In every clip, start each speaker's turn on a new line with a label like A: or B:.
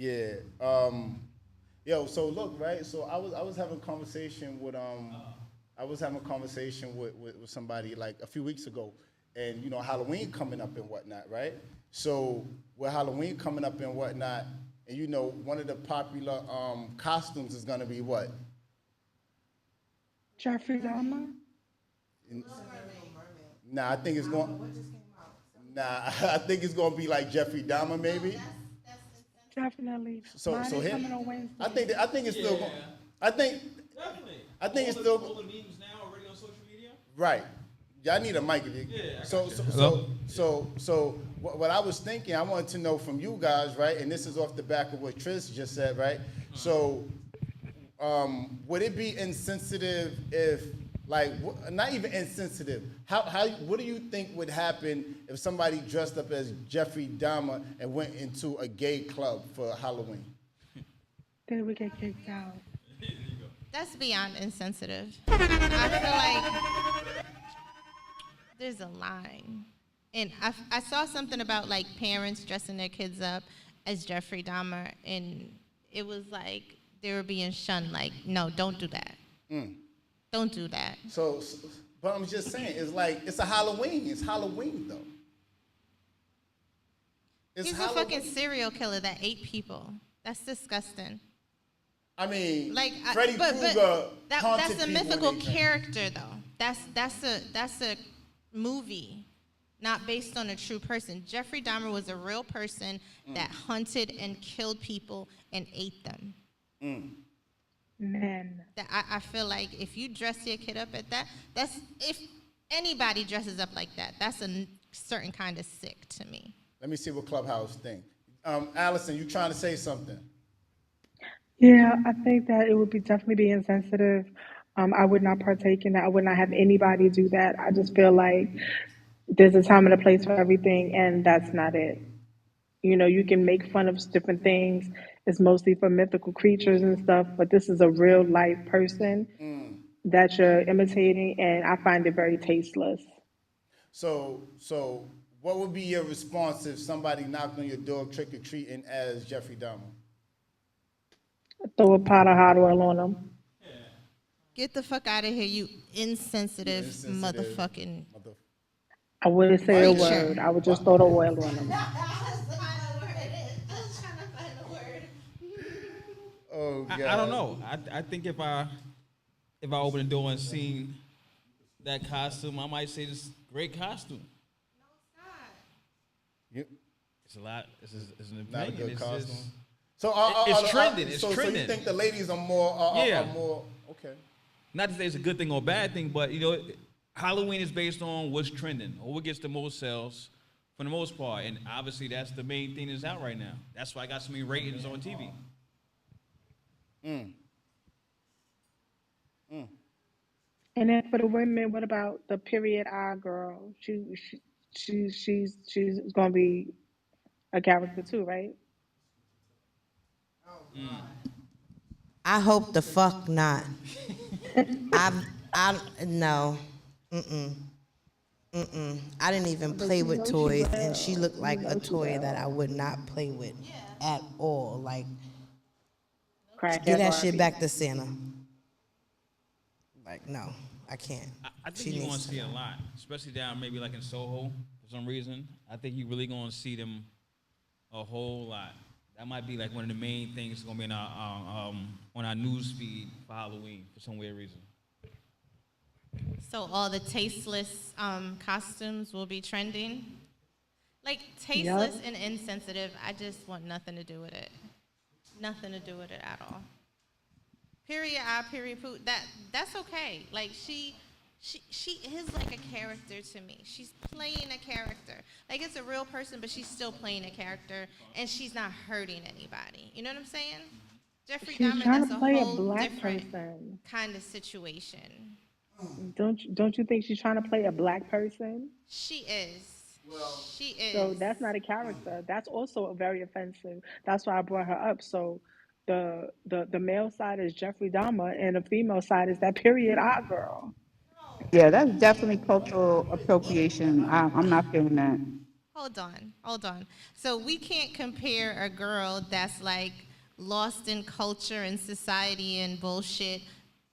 A: Yeah. Yo, so look, right? So I was having a conversation with I was having a conversation with somebody like a few weeks ago, and Halloween coming up and whatnot, right? So with Halloween coming up and whatnot, and one of the popular costumes is gonna be what?
B: Jeffrey Dahmer,
A: In- Nah, I think it's going. Nah, I think it's gonna be like Jeffrey Dahmer, maybe.
B: definitely.
A: So
B: Mine
A: so
B: is
A: him.
B: coming on
A: I
B: Wednesday.
A: think I think it's still
C: Yeah,
A: going. I think
C: definitely.
A: I think it's
C: All
A: still
C: the memes now already on social media.
A: right. Yeah, I need a mic.
C: Yeah, I
A: So
C: got you.
A: so
C: Hello?
A: so so what I was thinking, I wanted to know from you guys, right? And this is off the back of what Tris just said, right? So would it be insensitive if, like, not even insensitive? What do you think would happen if somebody dressed up as Jeffrey Dahmer and went into a gay club for Halloween?
B: Then we get kicked out.
D: That's beyond insensitive. I feel like there's a line. And I saw something about like parents dressing their kids up as Jeffrey Dahmer, and it was like they were being shunned. Like, no, don't do that. Don't do that.
A: But I'm just saying, it's like it's a Halloween. It's Halloween though. It's
D: He's
A: Halloween.
D: a fucking serial killer that ate people. That's disgusting.
A: I mean,
D: Like,
A: Freddy Krueger
D: that's
A: haunted
D: a
A: people when
D: mythical
A: they drank.
D: character, though. That's a movie, not based on a true person. Jeffrey Dahmer was a real person that hunted and killed people and ate them.
B: Men.
D: That I feel like if you dress your kid up at that, that's if anybody dresses up like that, that's a certain kind of sick to me.
A: Let me see what Clubhouse think. Allison, you trying to say something?
B: Yeah, I think that it would be definitely be insensitive. I would not partake in that. I would not have anybody do that. I just feel like there's a time and a place for everything, and that's not it. You can make fun of different things. It's mostly for mythical creatures and stuff, but this is a real life person that you're imitating, and I find it very tasteless.
A: So what would be your response if somebody knocked on your door trick or treating as Jeffrey Dahmer?
B: Throw a pot of hot oil on them.
D: Get the fuck out of here, you insensitive
A: Insensitive
D: motherfucking
A: mother.
B: I wouldn't say a
D: creature.
B: word. I would just throw the oil on them.
A: Oh God.
C: I don't know. I think if I open the door and seen that costume, I might say this great costume.
A: You,
C: It's a lot. It's an
A: not a
C: opinion.
A: good
C: It's
A: costume.
C: just,
A: So
C: it's trending. It's
A: so you
C: trending.
A: think the ladies are more
C: Yeah.
A: are more okay?
C: not to say it's a good thing or a bad thing, but Halloween is based on what's trending or what gets the most sales for the most part, and obviously that's the main thing that's out right now. That's why I got so many ratings on TV.
B: And then for the women, what about the period eye girl? She's gonna be a character too, right?
E: I hope the fuck not. I no. I didn't even play with toys, and she looked like a toy that I would not play with at all. Like,
B: Crack
E: give that
B: Barbie.
E: shit back to Santa. Like, no, I can't.
C: I
E: She
C: think you're gonna
E: needs to
C: see a
E: know.
C: lot, especially down maybe like in Soho for some reason. I think you're really gonna see them a whole lot. That might be like one of the main things that's gonna be in our on our news feed for Halloween for some weird reason.
D: So all the tasteless costumes will be trending. Like tasteless and insensitive, I just want nothing to do with it. Nothing to do with it at all. Period I, period poo. That's okay. Like she is like a character to me. She's playing a character. Like it's a real person, but she's still playing a character, and she's not hurting anybody. You know what I'm saying? Jeffrey
B: She's
D: Dahmer,
B: trying
D: that's
B: to
D: a
B: play a
D: whole
B: black
D: different
B: person.
D: kind of situation.
B: Don't you think she's trying to play a black person?
D: She is. She
B: So
D: is.
B: that's not a character. That's also very offensive. That's why I brought her up. So the male side is Jeffrey Dahmer, and the female side is that period eye girl.
F: Yeah, that's definitely cultural appropriation. I'm not feeling that.
D: Hold on. So we can't compare a girl that's like lost in culture and society and bullshit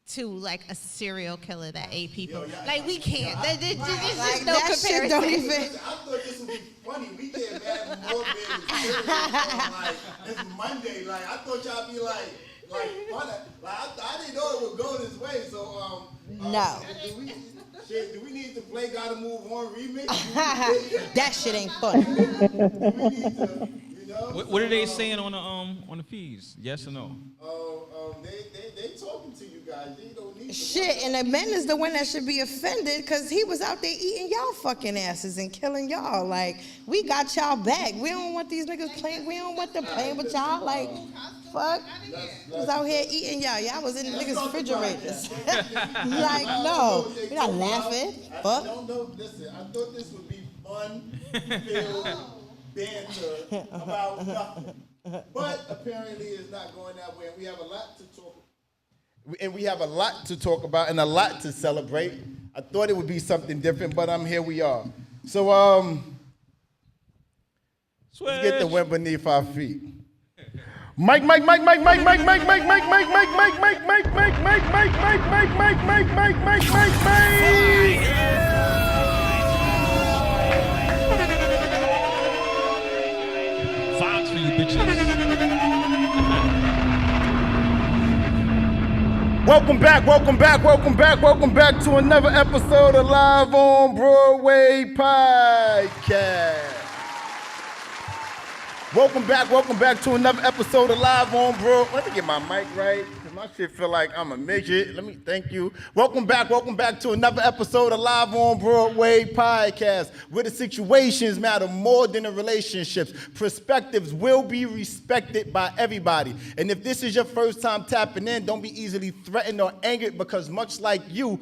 D: to like a serial killer that ate people. Like we can't. There's just
E: Like,
D: no
E: that
D: comparison.
E: shit don't even.
A: I thought this would be funny. We get mad more like it's Monday. Like I thought y'all be like fun. I didn't know it would go this way. So
E: No.
A: Do we need to play "Gotta Move On" remix?
E: That shit ain't funny.
A: Do we need to,
C: What are they saying on the fees? Yes or no?
A: They talking to you guys. They don't need to.
E: Shit, and the men is the one that should be offended because he was out there eating y'all fucking asses and killing y'all. Like, we got y'all back. We don't want these niggas playing. We don't want them playing with y'all. Like, fuck. He was out here eating y'all. Y'all was in the niggas' refrigerators. Like, no. We're not laughing. Fuck.
A: Listen, I thought this would be fun, filled banter about nothing. But apparently it's not going that way. And we have a lot to talk about and a lot to celebrate. I thought it would be something different, but here we are. So let's get the wind beneath our feet. Mike.
C: Fox for you bitches.
A: Welcome back to another episode of Live on Broadway Podcast. Welcome back to another episode of Live on Broadway. Let me get my mic right, because my shit feel like I'm a midget. Thank you. Welcome back to another episode of Live on Broadway Podcast, where the situations matter more than the relationships. Perspectives will be respected by everybody. And if this is your first time tapping in, don't be easily threatened or angered, because much like you,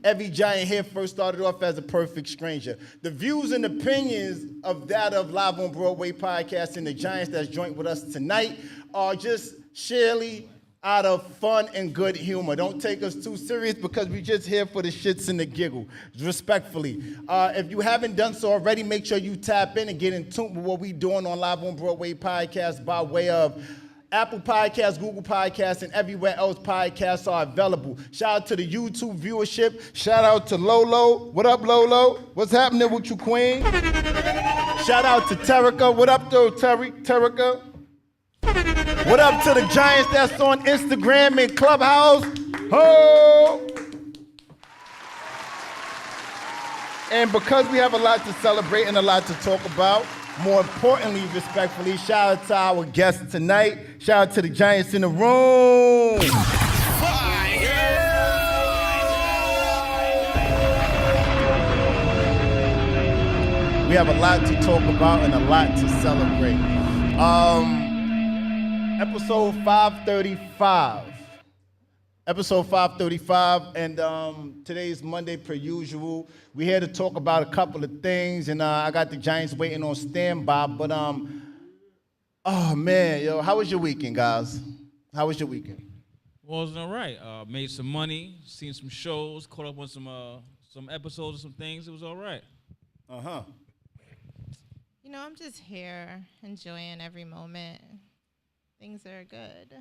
A: every giant here first started off as a perfect stranger. The views and opinions of Live on Broadway Podcast and the giants that's joined with us tonight are just sheerly out of fun and good humor. Don't take us too serious, because we're just here for the shits and the giggle, respectfully. If you haven't done so already, make sure you tap in and get in tune with what we're doing on Live on Broadway Podcast by way of Apple Podcasts, Google Podcasts, and everywhere else podcasts are available. Shout out to the YouTube viewership. Shout out to Lolo. What up, Lolo? What's happening with you, Queen? Shout out to Terica. What up, though, Terica? What up to the giants that's on Instagram and Clubhouse? Ho! And because we have a lot to celebrate and a lot to talk about, more importantly, respectfully, shout out to our guests tonight. Shout out to the giants in the room. We have a lot to talk about and a lot to celebrate. Episode 535. And today's Monday per usual. We're here to talk about a couple of things, and I got the Giants waiting on standby, but oh man, how was your weekend, guys? How was your weekend?
C: Well, it was all right. Made some money, seen some shows, caught up on some episodes of some things. It was all right.
A: Uh-huh.
D: I'm just here enjoying every moment. Things are good.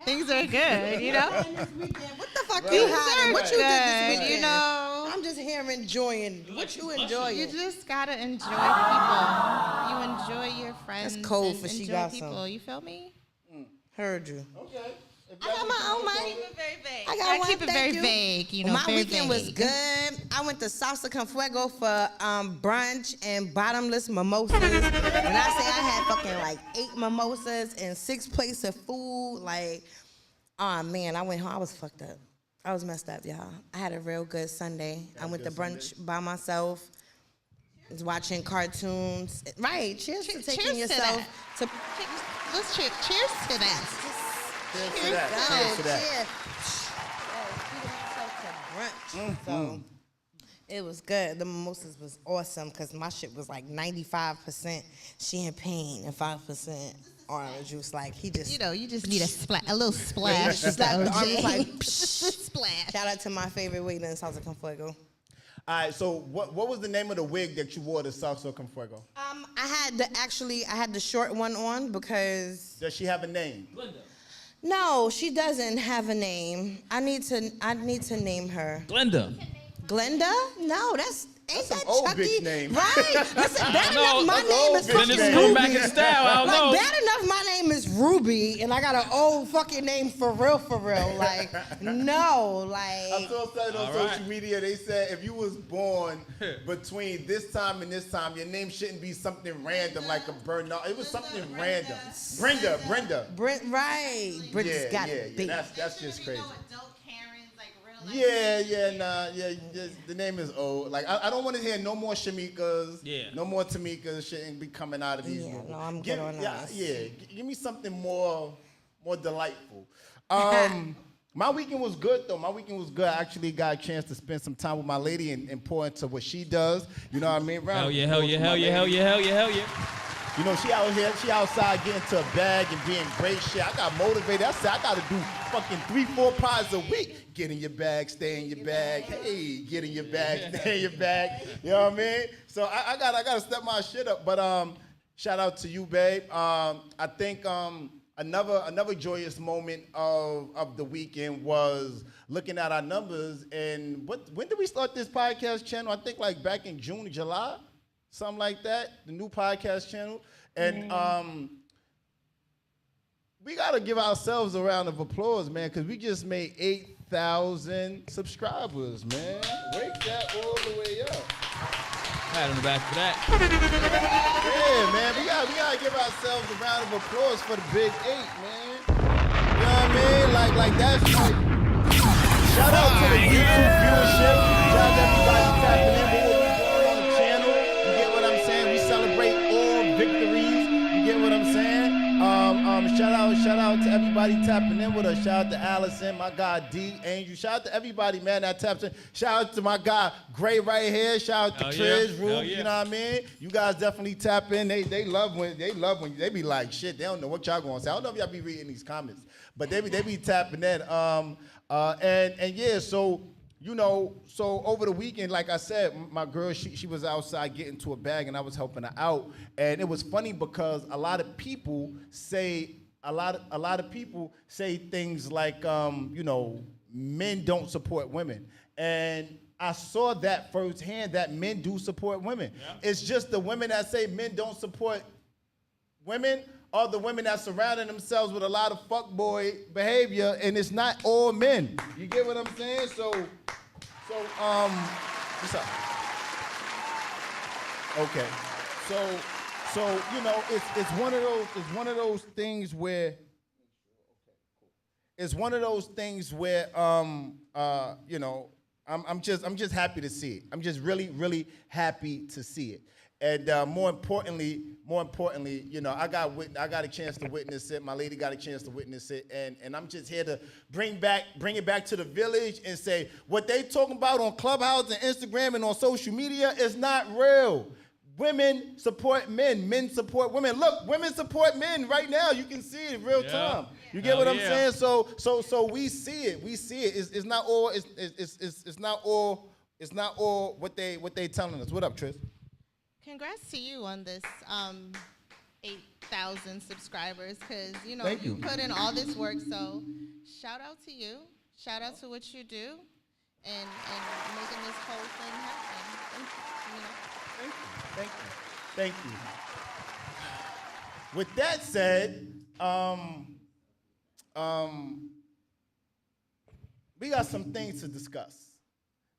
D: Things are good,
E: What the fuck you hiding? What you did this weekend?
D: I'm
E: just here enjoying. What you enjoying?
D: You just gotta enjoy people. You enjoy your friends.
E: That's cold
D: and
E: for she
D: enjoy
E: got
D: people.
E: some.
D: You feel me?
E: Heard you.
A: Okay.
E: I got my own mic.
D: Keep it very vague.
E: I got one,
D: keep it
E: thank
D: very
E: you.
D: vague.
E: My
D: very
E: weekend was
D: vague.
E: good. I went to Salsa Con Fuego for brunch and bottomless mimosas. When I say I had fucking like 8 mimosas and 6 plates of food, like, oh man, I went home. I was fucked up. I was messed up, y'all. I had a real good Sunday. I went to brunch by myself. Was watching cartoons. Right. Cheers to taking
D: cheers
E: yourself to.
D: Let's cheers to that.
A: Cheers to that. Cheers to that.
E: Treating myself to brunch. So it was good. The mimosas was awesome because my shit was like 95% champagne and 5% orange juice. Like he just,
D: You just need a little splash.
E: Just like the arm was like
D: splash.
E: Shout out to my favorite waiter in Salsa Con Fuego.
A: All right, so what was the name of the wig that you wore to Salsa Con Fuego?
E: I had the short one on because
A: Does she have a name?
C: Glenda.
E: no, she doesn't have a name. I need to name her.
C: Glenda.
E: Glenda? No, ain't
A: some
E: that
A: old
E: Chucky?
A: bitch name.
E: Right? Listen, bad
C: know.
E: enough my
A: That's
E: name
A: old
E: is
A: bitch
E: fucking
A: name.
C: Niggas come
E: Ruby.
C: back in style. I don't know.
E: Like, bad enough my name is Ruby, and I got an old fucking name for real. Like, no,
A: I
E: like,
A: saw something on
C: All
A: social
C: right.
A: media. They said if you was born between this time and this time, your name shouldn't be something random like a Bernard. It was something random. Brenda.
E: Brent, right. Brent's
A: Yeah,
E: got
A: yeah,
E: it beat.
A: that's just crazy.
D: Adult Karens, like real.
A: The name is old. Like I don't want to hear no more Shamikas.
C: Yeah.
A: No more Tamikas shouldn't be coming out of these
E: Yeah,
A: rooms.
E: no, I'm good on those.
A: Give me something more delightful. My weekend was good though. My weekend was good. I actually got a chance to spend some time with my lady and pour into what she does. You know what I mean?
C: Hell yeah.
A: You know, she out here, she outside getting to a bag and being great shit. I got motivated. I said, I got to do fucking 3-4 pies a week. Get in your bag, stay in your bag. Hey, get in your bag, stay in your bag. You know what I mean? So I got to step my shit up. But shout out to you, babe. I think another joyous moment of the weekend was looking at our numbers. And when did we start this podcast channel? I think like back in June, July. Something like that, the new podcast channel. And we got to give ourselves a round of applause, man, because we just made 8,000 subscribers, man. Wake that all the way up.
C: Pat on the back for that.
A: Yeah, man, we gotta give ourselves a round of applause for the big 8, man. You know what I mean? Like that's like, shout out to the YouTube viewership. Shout out to everybody tapping in with what we're doing on the channel. You get what I'm saying? We celebrate all victories. You get what I'm saying? Shout out to everybody tapping in with us. Shout out to Allison, my guy D, Angel. Shout out to everybody, man, that taps in. Shout out to my guy Gray right here. Shout out to Triz, Rube. You know what I mean? You guys definitely tap in. They love when they be like, shit. They don't know what y'all gonna say. I don't know if y'all be reading these comments, but they be tapping in. And yeah, so. You know, so over the weekend, like I said, my girl, she was outside getting to a bag, and I was helping her out. And it was funny because a lot of people say things like, you know, men don't support women. And I saw that firsthand, that men do support women. Yeah. It's just the women that say men don't support women are the women that surrounding themselves with a lot of fuckboy behavior, and it's not all men. You get what I'm saying? So, what's up? Okay. So you know, it's one of those things where you know, I'm just happy to see it. I'm just really happy to see it. And more importantly, you know, I got a chance to witness it. My lady got a chance to witness it, and I'm just here to bring it back to the village and say what they talking about on Clubhouse and Instagram and on social media is not real. Women support men. Men support women. Look, women support men right now. You can see it in real time. You get what I'm saying? So we see it. We see it. It's not all. It's not all what they telling us. What up, Tris?
D: Congrats to you on this 8,000 subscribers, because you know
A: Thank
D: you
A: you.
D: put in all this work. So shout out to you. Shout out to what you do, and making this whole thing happen.
A: Thank you. With that said, we got some things to discuss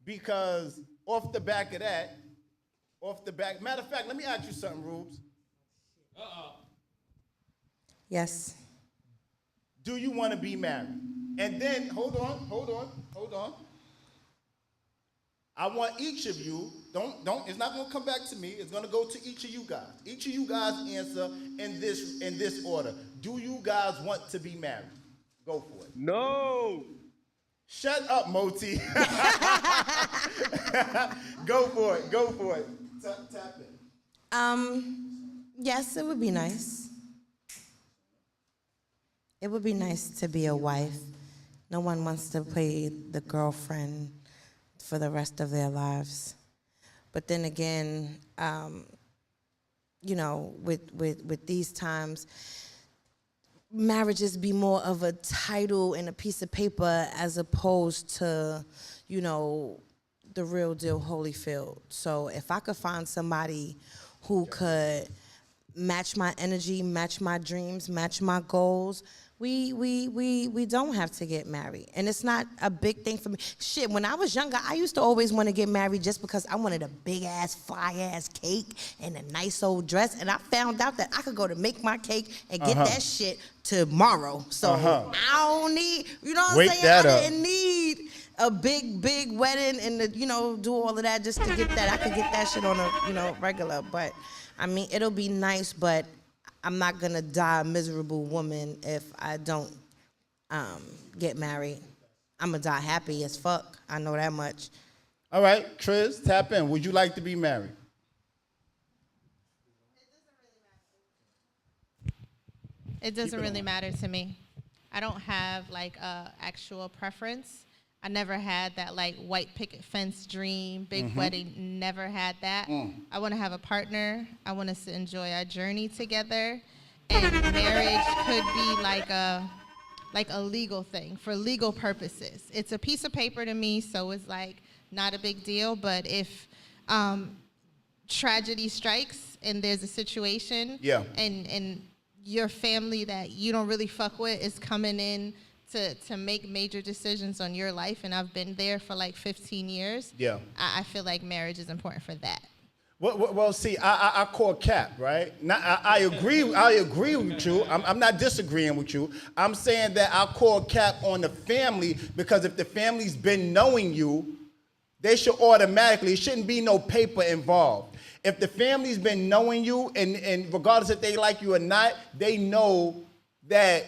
A: because matter of fact, let me ask you something, Rubes.
E: Yes.
A: Do you want to be married? And then, hold on. I want each of you, it's not gonna come back to me, it's gonna go to each of you guys. Each of you guys answer in this order. Do you guys want to be married? Go for it.
F: No.
A: Shut up, Moti. Go for it. Tap in.
E: Yes, it would be nice. It would be nice to be a wife. No one wants to play the girlfriend for the rest of their lives. But then again, you know, with these times, marriages be more of a title and a piece of paper as opposed to, you know, the real deal Holyfield. So if I could find somebody who could match my energy, match my dreams, match my goals, we don't have to get married. And it's not a big thing for me. Shit, when I was younger, I used to always want to get married just because I wanted a big ass, fly ass cake and a nice old dress. And I found out that I could go to make my cake and get that shit tomorrow. So I don't need, you know what I'm saying? I didn't need a big wedding and you know, do all of that just to get that. I could get that shit on a, you know, regular. But I mean, it'll be nice, but I'm not gonna die a miserable woman if I don't get married. I'm gonna die happy as fuck. I know that much.
A: All right, Triz, tap in. Would you like to be married?
D: It doesn't really matter to me. I don't have like a actual preference. I never had that like white picket fence dream, big wedding, never had that. I want to have a partner. I want us to enjoy our journey together. And marriage could be like a legal thing for legal purposes. It's a piece of paper to me, so it's like not a big deal. But if tragedy strikes and there's a situation and your family that you don't really fuck with is coming in to make major decisions on your life, and I've been there for like 15 years, I feel like marriage is important for that.
A: Well, see, I call cap, right? Now, I agree with you. I'm not disagreeing with you. I'm saying that I call cap on the family because if the family's been knowing you, they should automatically, it shouldn't be no paper involved. If the family's been knowing you, and regardless if they like you or not, they know that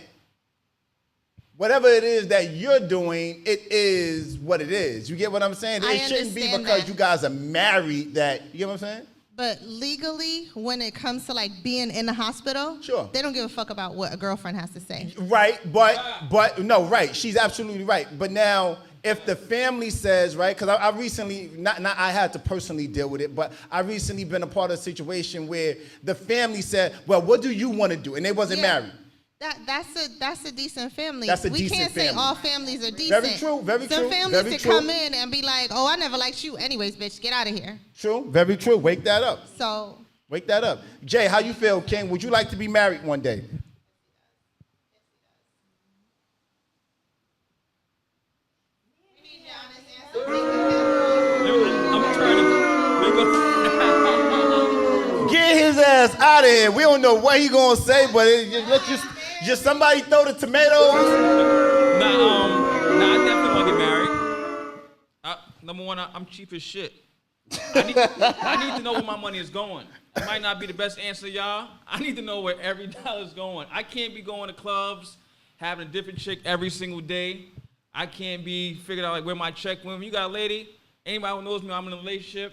A: whatever it is that you're doing, it is what it is. You get what I'm saying? It shouldn't be because you guys are married that, you get what I'm saying?
D: But legally, when it comes to like being in the hospital, they don't give a fuck about what a girlfriend has to say.
A: Right, but no, right. She's absolutely right. But now, if the family says, right, because I recently, not I had to personally deal with it, but I recently been a part of a situation where the family said, well, what do you want to do? And they wasn't married.
D: That's a decent family.
A: That's a
D: we
A: decent
D: can't
A: family.
D: say all families are decent.
A: Very true, very true.
D: Some families
A: very
D: can
A: true.
D: come in and be like, oh, I never liked you anyways, bitch. Get out of here.
A: True, very true. Wake that up.
D: So.
A: Wake that up. Jay, how you feel, King? Would you like to be married one day?
C: I'm trying to
A: get his ass out of here. We don't know what he gonna say, but let's just somebody throw the tomatoes.
C: Nah, I definitely want to get married. Number one, I'm cheap as shit. I need to know where my money is going. It might not be the best answer, y'all. I need to know where every dollar's going. I can't be going to clubs, having a different chick every single day. I can't be figuring out like where my check went. When you got a lady, anybody who knows me, I'm in a relationship,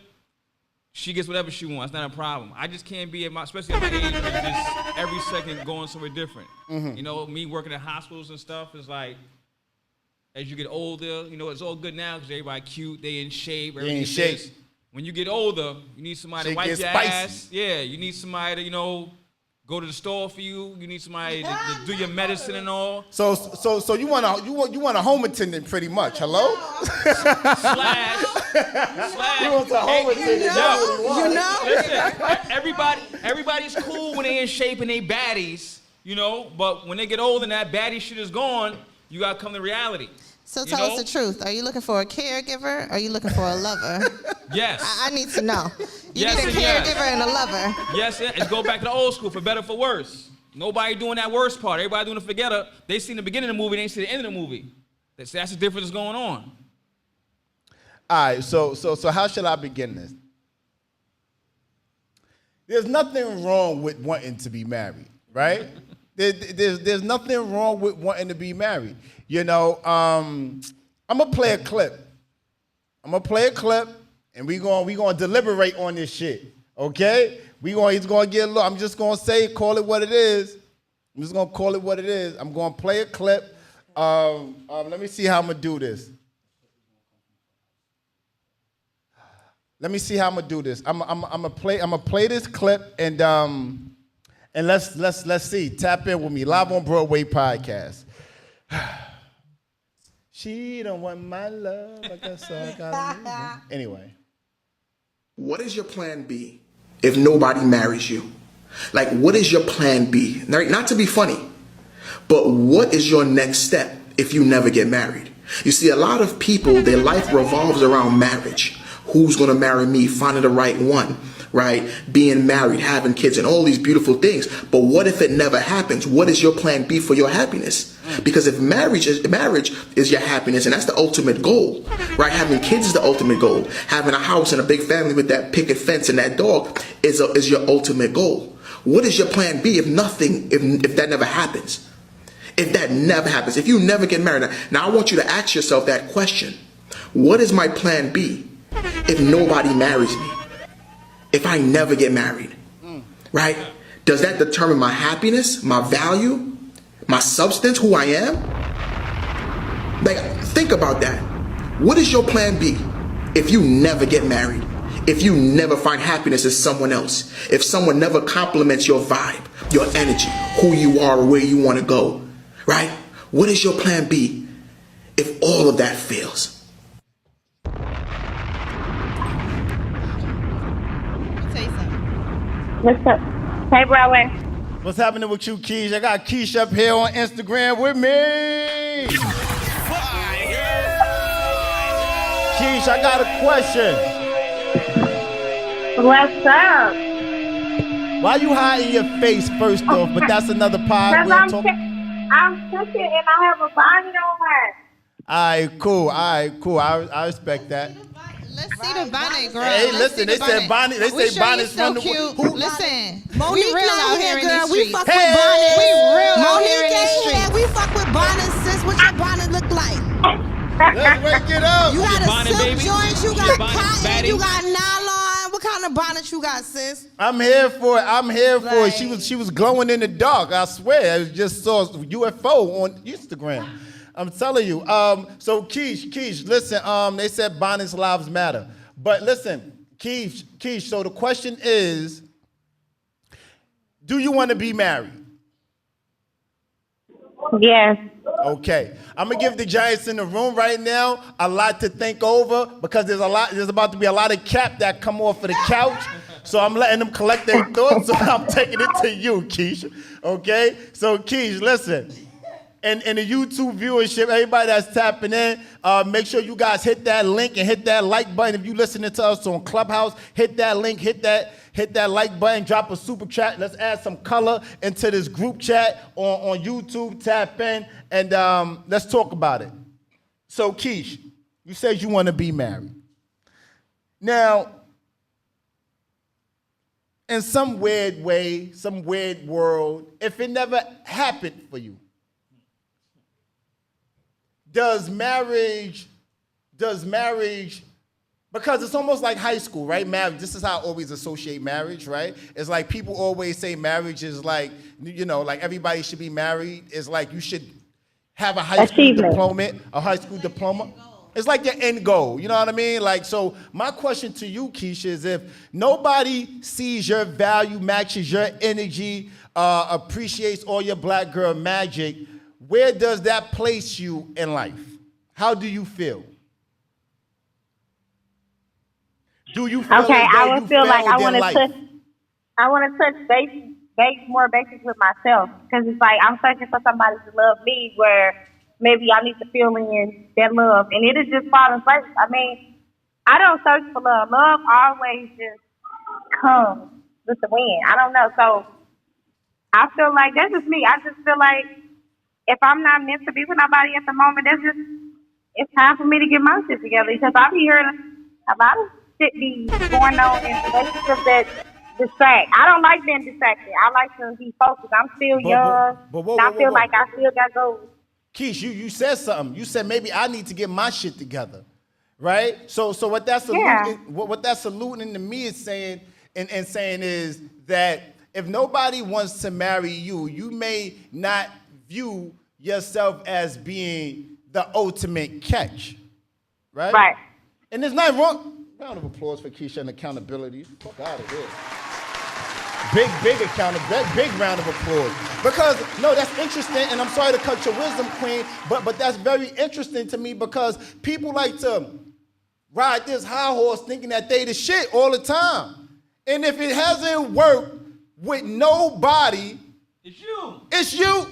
C: she gets whatever she wants. That's not a problem. I just can't be especially at my age, just every second going somewhere different. You know, me working at hospitals and stuff is like, as you get older, you know, it's all good now because everybody cute, they in shape, everything's this. When you get older, you need somebody to wipe your ass. Yeah, you need somebody to, you know, go to the store for you. You need somebody to do your medicine and all.
A: So you want a home attendant pretty much. Hello?
C: Slash.
A: You want a home attendant.
E: You know?
C: Listen, everybody's cool when they in shape and they baddies, you know, but when they get older and that baddie shit is gone, you gotta come to reality.
D: So tell us the truth. Are you looking for a caregiver or are you looking for a lover?
C: Yes.
D: I need to know. You
C: Yes
D: need a
C: and yes.
D: caregiver and a lover.
C: Yes, and go back to the old school, for better, for worse. Nobody doing that worst part. Everybody doing the forgetter. They see the beginning of the movie, they see the end of the movie. That's the difference that's going on.
A: All right, so how should I begin this? There's nothing wrong with wanting to be married, right? There's nothing wrong with wanting to be married. You know, I'm gonna play a clip. And we gonna deliberate on this shit. Okay? He's gonna get a little. I'm just gonna say, call it what it is. I'm just gonna call it what it is. I'm gonna play a clip. Let me see how I'm gonna do this. Let me see how I'm gonna do this. I'm gonna play this clip and let's see. Tap in with me. Live on Broadway podcast. She don't want my love. I guess I gotta anyway.
F: What is your plan B if nobody marries you? Like, what is your plan B? Not to be funny, but what is your next step if you never get married? You see, a lot of people, their life revolves around marriage. Who's going to marry me? Finding the right one, right? Being married, having kids, and all these beautiful things. But what if it never happens? What is your plan B for your happiness? Because if marriage is your happiness, and that's the ultimate goal, right? Having kids is the ultimate goal. Having a house and a big family with that picket fence and that dog is your ultimate goal. What is your plan B if that never happens? If that never happens, if you never get married. Now I want you to ask yourself that question. What is my plan B if nobody marries me? If I never get married, right? Does that determine my happiness, my value, my substance, who I am? Like, think about that. What is your plan B if you never get married? If you never find happiness in someone else? If someone never compliments your vibe, your energy, who you are, or where you want to go, right? What is your plan B if all of that fails?
G: What's up? Hey, Broadway.
A: What's happening with you, Keish? I got Keish up here on Instagram with me. Keish, I got a question.
G: What's up?
A: Why you hiding your face first off? But that's another pod.
G: Because
A: We'll
G: I'm
A: talk.
G: cooking and I have a bonnet on.
A: All right, cool. I respect that.
D: Let's see the bonnet, girl.
A: Hey,
D: Let's
A: listen,
D: see the
A: they said bonnet. They
D: We
A: say
D: sure
A: bonnets
D: you so
A: run the
D: cute.
A: who?
D: Listen,
E: Monique
D: we real
E: not
D: out
E: here,
D: here in
E: girl.
D: these
E: We
D: streets.
E: fuck
A: Hey!
E: with bonnets.
D: We real out here in
E: Monique
D: these
E: ain't here.
D: streets.
E: We fuck with bonnets, sis. What your bonnet look like?
A: Let's wake it up.
E: You got a
C: bonnet,
E: silk
C: baby?
E: joint, you
C: Your
E: got
C: bonnet,
E: cotton,
C: fatty?
E: you got nylon. What kind of bonnet you got, sis?
A: I'm here for it.
E: Like-
A: She was glowing in the dark. I swear. I just saw UFO on Instagram. I'm telling you. So Keish, listen. They said bonnets lives matter, but listen, Keish. So the question is, do you want to be married?
G: Yes.
A: Okay, I'm gonna give the Giants in the room right now a lot to think over because there's about to be a lot of cap that come off of the couch. So I'm letting them collect their thoughts. So I'm taking it to you, Keish. Okay, so Keish, listen. And the YouTube viewership, everybody that's tapping in, make sure you guys hit that link and hit that like button. If you listening to us on Clubhouse, hit that link, hit that like button, drop a super chat. Let's add some color into this group chat on YouTube. Tap in and let's talk about it. So Keish, you said you want to be married. Now, in some weird way, some weird world, if it never happened for you, does marriage, because it's almost like high school, right? Marriage, this is how I always associate marriage, right? It's like people always say marriage is like, like everybody should be married. It's like you should have a high school diploma. It's like your end goal, you know what I mean? Like, so my question to you, Keisha, is if nobody sees your value, matches your energy, appreciates all your black girl magic, where does that place you in life? How do you feel? Do you feel
G: Okay,
A: as though
G: I would
A: you
G: feel like
A: failed in life?
G: I want to touch more basics with myself because it's like I'm searching for somebody to love me where maybe I need to feel in that love, and it'll just fall in place. I mean, I don't search for love. Love always just comes with the wind. I don't know. So I feel like that's just me. I just feel like if I'm not meant to be with nobody at the moment, it's time for me to get my shit together because I be hearing a lot of shit be going on in relationships that distract. I don't like being distracted. I like to be focused. I'm still young. And I feel like I still got goals.
A: Keish, you said something. You said maybe I need to get my shit together, right? So what that's alluding to me is saying and saying is that if nobody wants to marry you, you may not view yourself as being the ultimate catch, right?
G: Right.
A: And there's nothing wrong. Round of applause for Keisha and accountability. Fuck out of here. Big accountability. Big round of applause. Because, no, that's interesting, and I'm sorry to cut your wisdom, Queen, but that's very interesting to me because people like to ride this high horse thinking that they the shit all the time. And if it hasn't worked with nobody,
C: It's you.
A: it's you.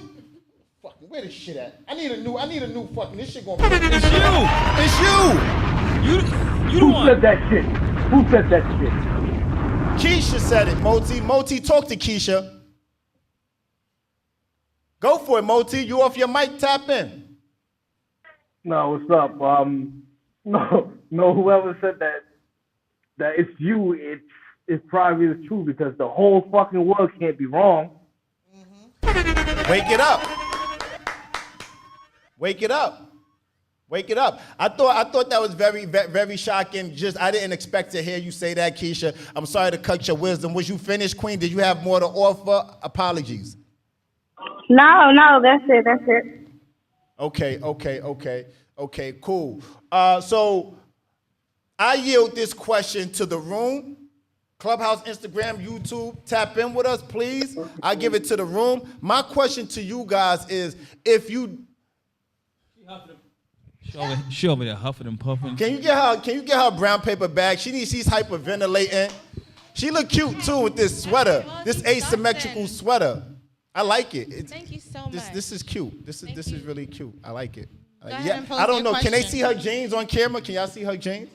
A: Fucking, where this shit at? I need a new fucking, this shit gonna be.
C: It's you.
A: It's you.
C: You the
H: Who
C: one.
H: said that shit? Who said that shit?
A: Keisha said it, Moti. Moti, talk to Keisha. Go for it, Moti. You off your mic, tap in.
H: No, what's up? No, whoever said that it's you, it's probably the truth because the whole fucking world can't be wrong.
A: Wake it up. Wake it up. Wake it up. I thought that was very shocking. Just I didn't expect to hear you say that, Keisha. I'm sorry to cut your wisdom. Was you finished, Queen? Did you have more to offer? Apologies.
G: No, that's it.
A: Okay, cool. So I yield this question to the room. Clubhouse, Instagram, YouTube, tap in with us, please. I give it to the room. My question to you guys is, if you
C: She over there huffing and puffing.
A: Can you get her a brown paper bag? She's hyperventilating. She look cute too with this sweater, this asymmetrical sweater. I like it.
D: Thank you so much.
A: This is cute. This is really cute. I like it.
D: ahead and pose
A: I don't
D: your
A: know. Can they
D: question.
A: see her jeans on camera? Can y'all see her jeans?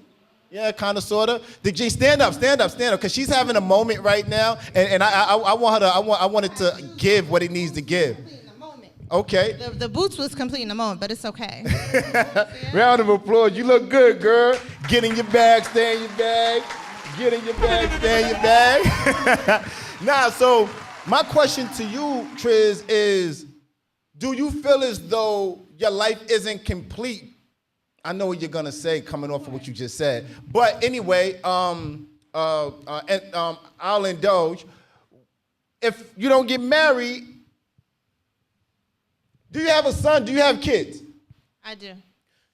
A: Yeah, kind of, sort of. The jeans, stand up, because she's having a moment right now, and I want her to. I want it to give what it needs to give. Okay.
D: The boots was complete in a moment, but it's okay.
A: Round of applause. You look good, girl. Get in your bag, stay in your bag. Get in your bag, stay in your bag. Nah, so my question to you, Triz, is do you feel as though your life isn't complete? I know what you're gonna say coming off of what you just said. But anyway, I'll indulge. If you don't get married, do you have a son? Do you have kids?
D: I do.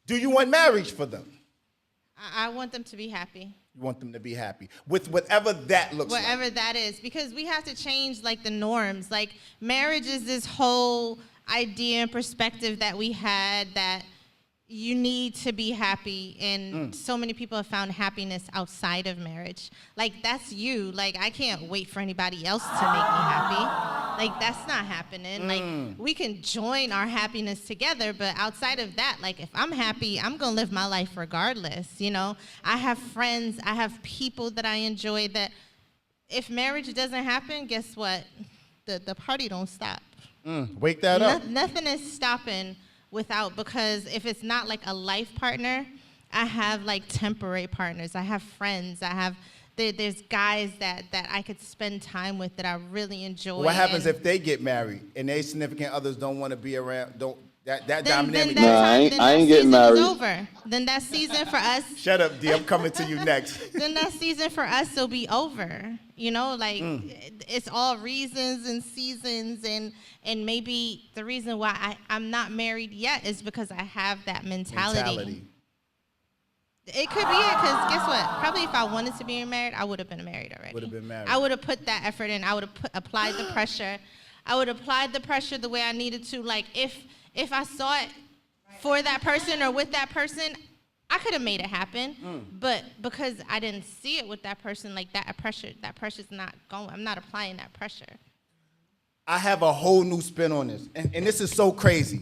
A: Do you want marriage for them?
D: I want them to be happy.
A: You want them to be happy with whatever that looks like.
D: Whatever that is, because we have to change like the norms. Like marriage is this whole idea and perspective that we had that you need to be happy, and so many people have found happiness outside of marriage. Like that's you. Like I can't wait for anybody else to make me happy. Like that's not happening. Like we can join our happiness together, but outside of that, like if I'm happy, I'm gonna live my life regardless. You know, I have friends, I have people that I enjoy. That if marriage doesn't happen, guess what? The party don't stop.
A: Wake that up.
D: Nothing is stopping without, because if it's not like a life partner, I have like temporary partners. I have friends. There's guys that I could spend time with that I really enjoy.
A: What happens if they get married and their significant others don't want to be around? That
D: then
A: dynamic?
D: that
I: I ain't getting married.
D: over. Then that season for us.
A: Shut up, D. I'm coming to you next.
D: Then that season for us will be over. You know, like it's all reasons and seasons, and maybe the reason why I'm not married yet is because I have that mentality. It could be it, because guess what? Probably if I wanted to be married, I would have been married already.
A: Would have been married.
D: I would have put that effort in. I would have applied the pressure. I would apply the pressure the way I needed to. Like if I saw it for that person or with that person, I could have made it happen. But because I didn't see it with that person, like that pressure's not going. I'm not applying that pressure.
A: I have a whole new spin on this, and this is so crazy.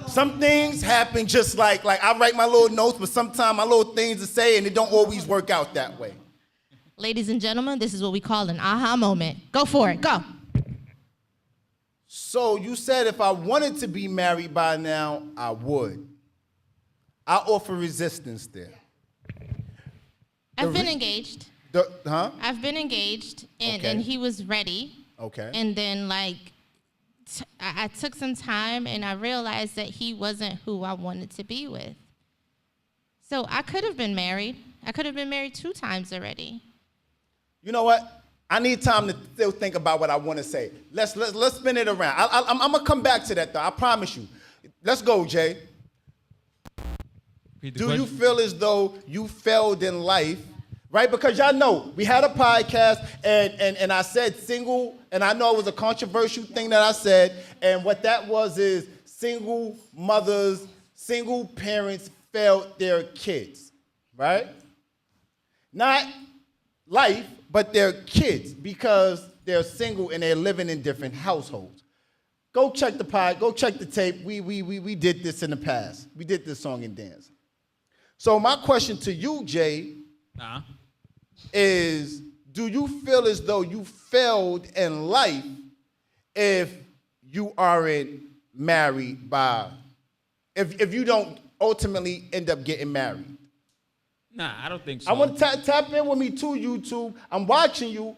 A: Some things happen just like I write my little notes, but sometimes my little things to say, and it don't always work out that way.
D: Ladies and gentlemen, this is what we call an aha moment. Go for it. Go.
A: So you said if I wanted to be married by now, I would. I offer resistance there.
D: I've been engaged. I've been engaged,
A: Okay.
D: and he was ready.
A: Okay.
D: And then, like, I took some time, and I realized that he wasn't who I wanted to be with. So I could have been married. I could have been married 2 times already.
A: You know what? I need time to still think about what I want to say. Let's spin it around. I'm gonna come back to that though. I promise you. Let's go, Jay. Do you feel as though you failed in life, right? Because y'all know, we had a podcast, and I said single, and I know it was a controversial thing that I said, and what that was is single mothers, single parents failed their kids, right? Not life, but their kids, because they're single and they're living in different households. Go check the pod, go check the tape. We did this in the past. We did this song and dance. So my question to you, Jay, is do you feel as though you failed in life if you aren't married by, if you don't ultimately end up getting married?
C: Nah, I don't think so.
A: I want to tap in with me too, YouTube. I'm watching you.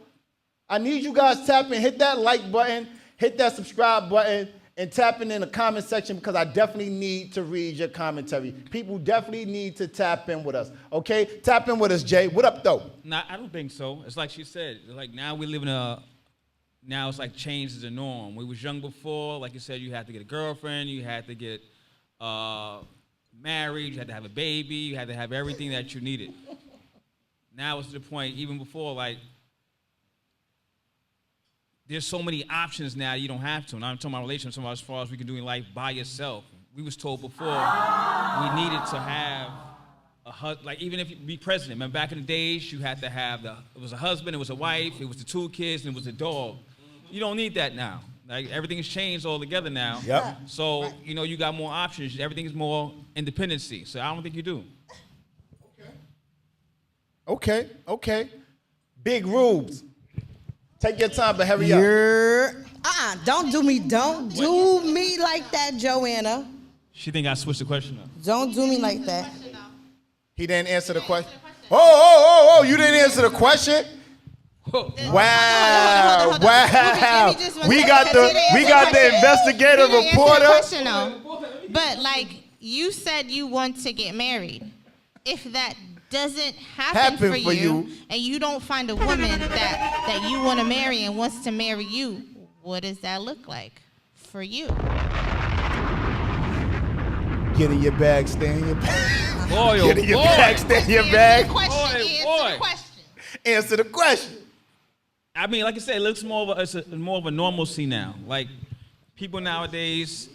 A: I need you guys to tap in, hit that like button, hit that subscribe button, and tap in the comment section because I definitely need to read your commentary. People definitely need to tap in with us. Okay? Tap in with us, Jay. What up, though?
C: Nah, I don't think so. It's like she said. Like now we live in now it's like change is the norm. We was young before. Like you said, you had to get a girlfriend. You had to get married. You had to have a baby. You had to have everything that you needed. Now it's to the point, even before, like, there's so many options now you don't have to. And I'm talking about relationships, as far as we can do in life by yourself. We was told before we needed to have a husband, like even if you be president. Remember back in the days, you had to have it was a husband, it was a wife, it was the 2 kids, and it was a dog. You don't need that now. Like everything has changed altogether now.
A: Yep.
C: So, you know, you got more options. Everything is more independency. So I don't think you do.
A: Okay. Big Rubes. Take your time, but hurry up.
E: Don't do me like that, Joanna.
C: She think I switched the question up.
E: Don't do me like that.
A: He didn't answer the question. Oh, you didn't answer the question? Wow. We got the investigative reporter.
D: Question, though. But like you said you want to get married. If that doesn't happen for you and you don't find a woman that you want to marry and wants to marry you, what does that look like for you?
A: Get in your bag, stay in your bag.
C: Get
A: in your bag, stay in your bag. Answer the question.
C: I mean, like I said, it looks more of a normalcy now. Like people nowadays,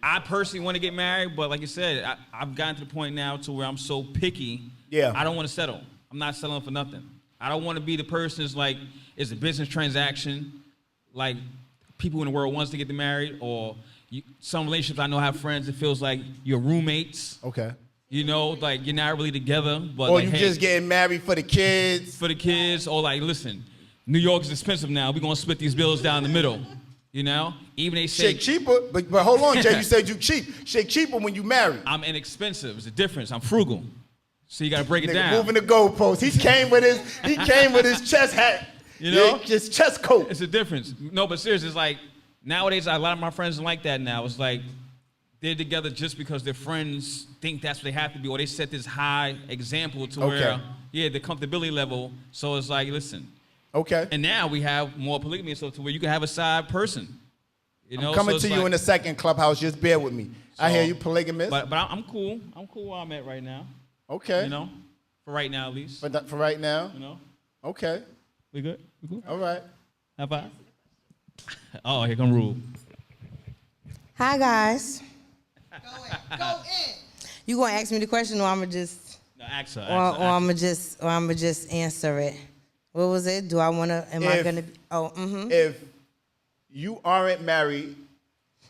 C: I personally want to get married, but like you said, I've gotten to the point now to where I'm so picky.
A: Yeah.
C: I don't want to settle. I'm not settling for nothing. I don't want to be the person that's like, it's a business transaction. Like people in the world wants to get married, or some relationships I know have friends. It feels like you're roommates.
A: Okay.
C: You know, like you're not really together, but
A: or
C: like,
A: you just getting married for the kids.
C: For the kids, or like, listen, New York is expensive now. We're gonna split these bills down the middle. You know, even they say
A: shit cheaper, but hold on, Jay. You said you cheap. Shit cheaper when you married.
C: I'm inexpensive. It's a difference. I'm frugal. So you gotta break it down.
A: Moving the goalposts. He came with his chest hat.
C: You know,
A: his chest coat.
C: It's a difference. No, but seriously, it's like nowadays a lot of my friends are like that now. It's like they're together just because their friends think that's what they have to be, or they set this high example to where the comfortability level. So it's like, listen.
A: Okay.
C: And now we have more polygamy, so to where you can have a side person. You know,
A: I'm coming to you in a second, Clubhouse. Just bear with me. So, I hear you polygamous.
C: But I'm cool. I'm cool where I'm at right now.
A: Okay.
C: You know, for right now at least.
A: For right now.
C: You know.
A: Okay.
C: We good? We cool?
A: All right.
C: High five. Oh, here come Rule.
E: Hi guys.
D: Go in.
E: You gonna ask me the question, or I'ma just?
C: No, ask her.
E: Or I'ma just answer it. What was it? Do I wanna? I gonna?
A: If you aren't married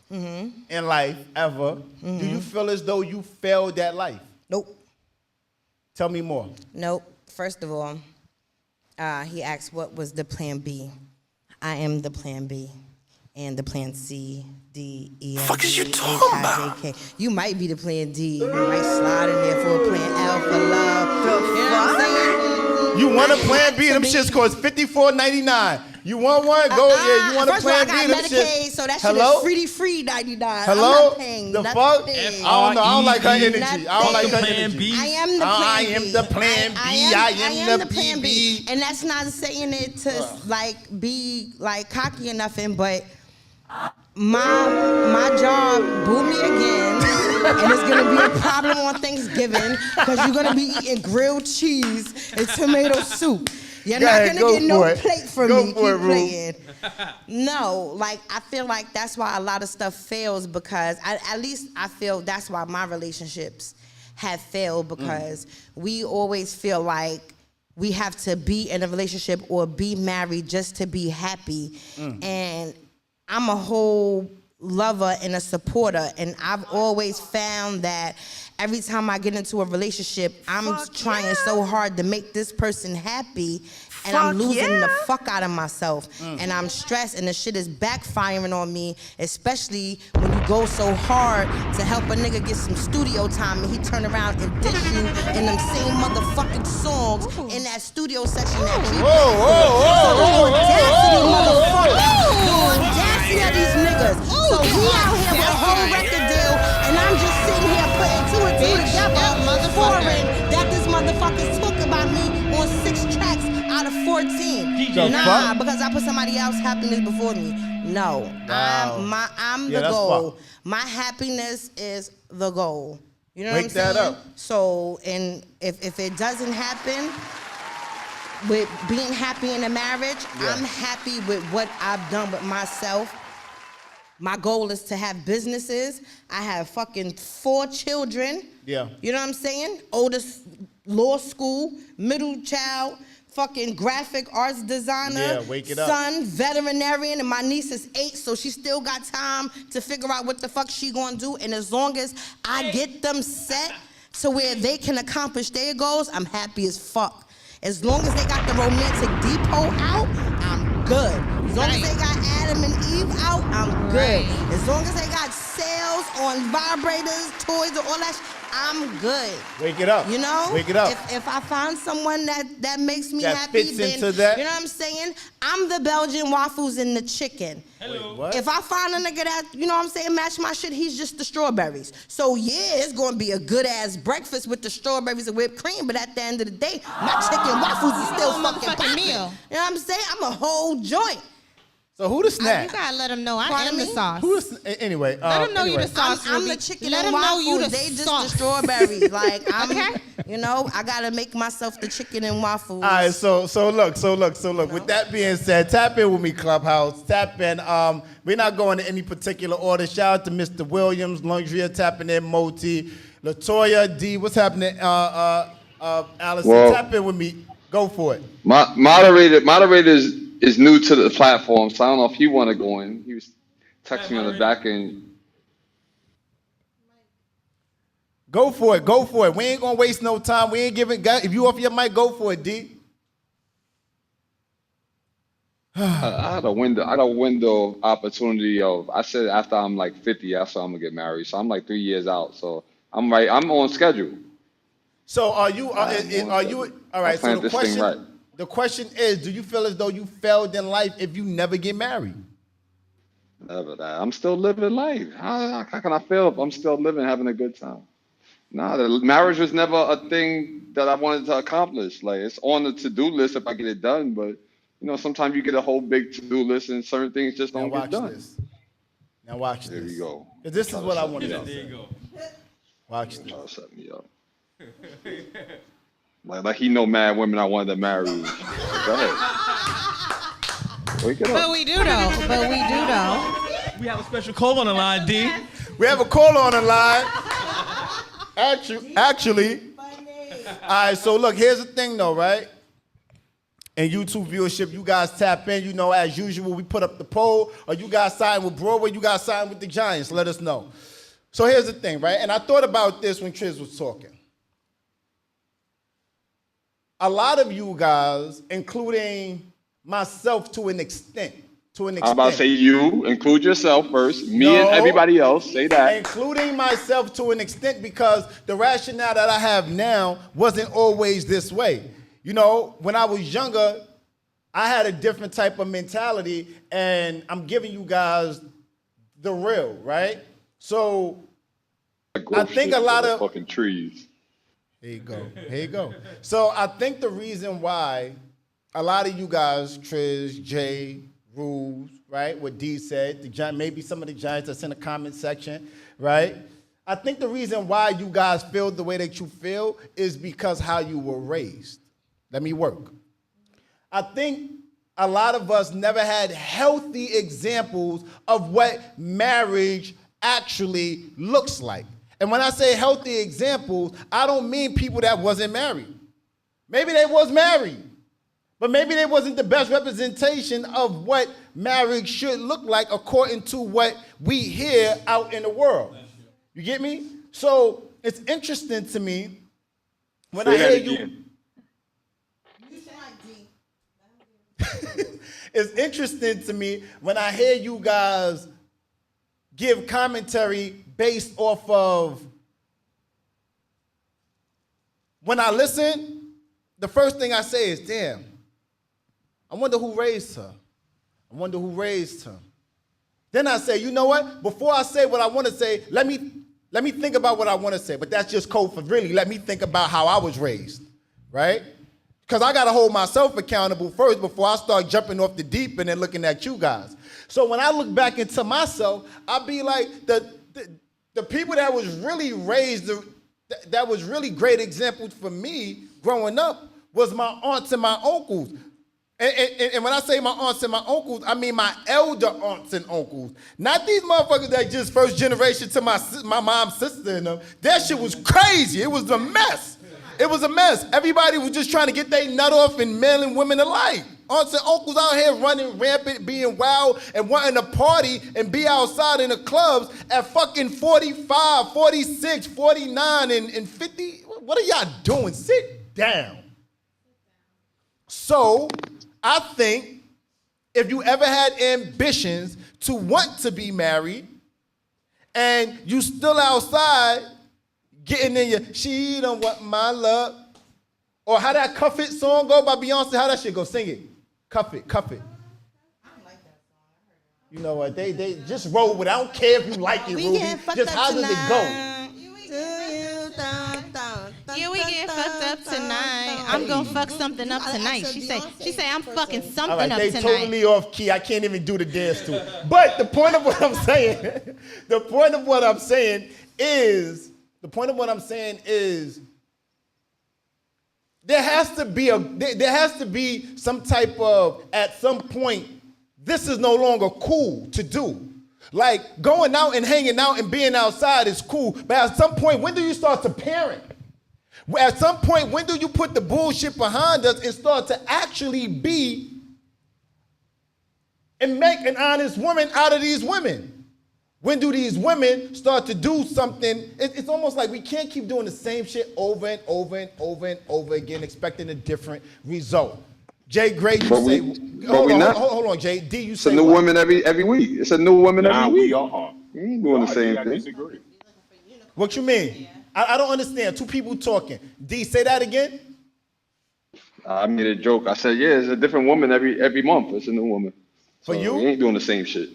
A: in life ever, do you feel as though you failed that life?
E: Nope.
A: Tell me more.
E: Nope. First of all, he asked what was the plan B. I am the plan B, and the plan C, D, E, F, G, H, I, J, K. You might be the plan D. You might slide in there for a plan L for love. You know what I'm saying?
A: You want a plan B? Them shits cost $54.99. You want one? Go you want a plan B?
E: I got Medicaid, so that shit is free $99.
A: Hello?
E: I'm not paying
A: the
E: nothing.
A: fuck? I don't know. I don't like her energy.
E: Nothing.
A: I don't like her energy.
E: I am the plan B.
A: I am the plan B.
E: I am the plan B. And that's not saying it to like be like cocky or nothing, but my job booed me again. and it's gonna be a problem on Thanksgiving because you're gonna be eating grilled cheese and tomato soup. You're
A: Go
E: not
A: ahead,
E: gonna
A: go
E: get no
A: for it.
E: plate from
A: Go
E: me.
A: for it,
E: Keep
A: Rue.
E: playing. No, like I feel like that's why a lot of stuff fails because at least I feel that's why my relationships have failed because we always feel like we have to be in a relationship or be married just to be happy. And I'm a whole lover and a supporter, and I've always found that every time I get into a relationship, I'm trying so hard to make this person happy, and I'm losing the fuck out of myself, and I'm stressed, and the shit is backfiring on me, especially when you go so hard to help a nigga get some studio time, and he turn around and dish you in them same motherfucking songs in that studio session that you So the audacity, motherfucker, the audacity of these niggas. So we out here with a whole record deal, and I'm just sitting here putting two and two together, foreign that this motherfucker took about me on 6 tracks out of 14. Nah, because I put somebody else's happiness before me. No, I'm the goal. My happiness is the goal. You know what I'm saying?
A: Wake that up.
E: So, and if it doesn't happen, with being happy in a marriage, I'm happy with what I've done with myself. My goal is to have businesses. I have fucking 4 children.
A: Yeah.
E: You know what I'm saying? Oldest law school, middle child, fucking graphic arts designer.
A: Yeah, wake it up.
E: Son, veterinarian, and my niece is 8, so she still got time to figure out what the fuck she gonna do. And as long as I get them set to where they can accomplish their goals, I'm happy as fuck. As long as they got the romantic depot out, I'm good. As long as they got Adam and Eve out, I'm good. As long as they got sales on vibrators, toys, and all that I'm good.
A: Wake it up.
E: You know?
A: Wake it up.
E: If I find someone that makes me
A: That
E: happy,
A: fits
E: then,
A: into that.
E: you know what I'm saying? I'm the Belgian waffles and the chicken.
A: Wait, what?
E: If I find a nigga that, you know what I'm saying, match my shit, he's just the strawberries. So yeah, it's gonna be a good ass breakfast with the strawberries and whipped cream, but at the end of the day, my chicken waffles is still fucking popping.
D: meal.
E: You know what I'm saying? I'm a whole joint.
A: So who the snack?
D: You gotta let them know I
E: Pardon
D: am the
E: me?
D: sauce.
A: Who the anyway?
D: Let them know you the sauce.
E: I'm the
D: Ruby.
E: chicken
D: Let
E: and
D: them know you
E: waffles.
D: the
E: They just
D: sauce.
E: the strawberries. Like I'm,
D: Okay.
E: you know, I gotta make myself the chicken and waffles.
A: All right, so look. With that being said, tap in with me, Clubhouse. Tap in. We're not going to any particular order. Shout out to Mr. Williams, Lundria tapping in, Moti, Latoya, D. What's happening? Allison,
I: Well,
A: tap in with me. Go for it.
I: Moderator is new to the platform, so I don't know if he want to go in. He was texting me on the back end.
A: Go for it. Go for it. We ain't gonna waste no time. We ain't giving. If you off your mic, go for it, D.
I: I had a window opportunity of. I said after I'm like 50, that's when I'm gonna get married. So I'm like 3 years out. So I'm right. I'm on schedule.
A: So are you? All right. So
I: this thing right.
A: the question is, do you feel as though you failed in life if you never get married?
I: Never that. I'm still living life. How can I fail if I'm still living, having a good time? Nah, the marriage was never a thing that I wanted to accomplish. Like it's on the to-do list if I get it done, but you know, sometimes you get a whole big to-do list and certain things just don't get done.
A: This. Now watch
I: There
A: this.
I: you go.
A: This is what I want to know.
C: There you go.
A: Watch this.
I: Try to set me up. Like he know mad women I wanted to marry. Go ahead. Wake it
D: But
I: up.
D: we do though.
C: We have a special call on the line, D.
A: We have a caller on the line. Actually. All right, so look, here's the thing though, right? And YouTube viewership, you guys tap in. You know, as usual, we put up the poll. Are you guys siding with Broadway? You guys siding with the Giants? Let us know. So here's the thing, right? And I thought about this when Triz was talking. A lot of you guys, including myself to an extent.
I: I'm about to say you, include yourself first. Me
A: No.
I: and everybody else, say that.
A: Including myself to an extent, because the rationale that I have now wasn't always this way. You know, when I was younger, I had a different type of mentality, and I'm giving you guys the real, right? So I think a lot of
I: fucking trees.
A: Here you go. Here you go. So I think the reason why a lot of you guys, Triz, Jay, Rules, right? What D said, maybe some of the Giants that's in the comment section, right? I think the reason why you guys feel the way that you feel is because how you were raised. Let me work. I think a lot of us never had healthy examples of what marriage actually looks like. And when I say healthy examples, I don't mean people that wasn't married. Maybe they was married, but maybe they wasn't the best representation of what marriage should look like according to what we hear out in the world. You get me? So it's interesting to me when I hear you. It's interesting to me when I hear you guys give commentary based off of. When I listen, the first thing I say is, damn, I wonder who raised her. I wonder who raised her. Then I say, you know what? Before I say what I want to say, let me think about what I want to say. But that's just code for really let me think about how I was raised, right? Because I got to hold myself accountable first before I start jumping off the deep end and looking at you guys. So when I look back into myself, I'll be like, the people that was really raised, that was really great examples for me growing up was my aunts and my uncles. And when I say my aunts and my uncles, I mean my elder aunts and uncles. Not these motherfuckers that just first generation to my mom's sister and them. That shit was crazy. It was a mess. It was a mess. Everybody was just trying to get their nut off and male and women alike. Aunts and uncles out here running rampant, being wild, and wanting to party and be outside in the clubs at fucking 45, 46, 49, and 50. What are y'all doing? Sit down. So, I think if you ever had ambitions to want to be married and you still outside getting in your, she don't want my love, or how that Cuff It song go by Beyonce, how that shit go, sing it. Cuff it, cuff it. I don't like that song. You know what, they just roll with it. I don't care if you like it, Ruby. Just how does it go?
D: Yeah, we getting fucked up tonight. I'm gonna fuck something up tonight. She say I'm fucking something
A: All right,
D: up
A: they
D: tonight.
A: totally off key. I can't even do the dance to it. But the point of what I'm saying, there has to be some type of, at some point, this is no longer cool to do. Like going out and hanging out and being outside is cool, but at some point, when do you start to parent? At some point, when do you put the bullshit behind us and start to actually be and make an honest woman out of these women? When do these women start to do something? It's almost like we can't keep doing the same shit over and over and over and over again, expecting a different result. Jay Gray, you say, hold on, Jay. D, you say,
I: it's a new woman every week. It's a new woman every week.
J: We are.
I: We ain't doing the same
J: I
I: thing.
J: disagree.
A: What you mean? I don't understand. Two people talking. D, say that again.
I: I made a joke. I said, yeah, it's a different woman every month. It's a new woman.
A: For
I: So
A: you?
I: We ain't doing the same shit.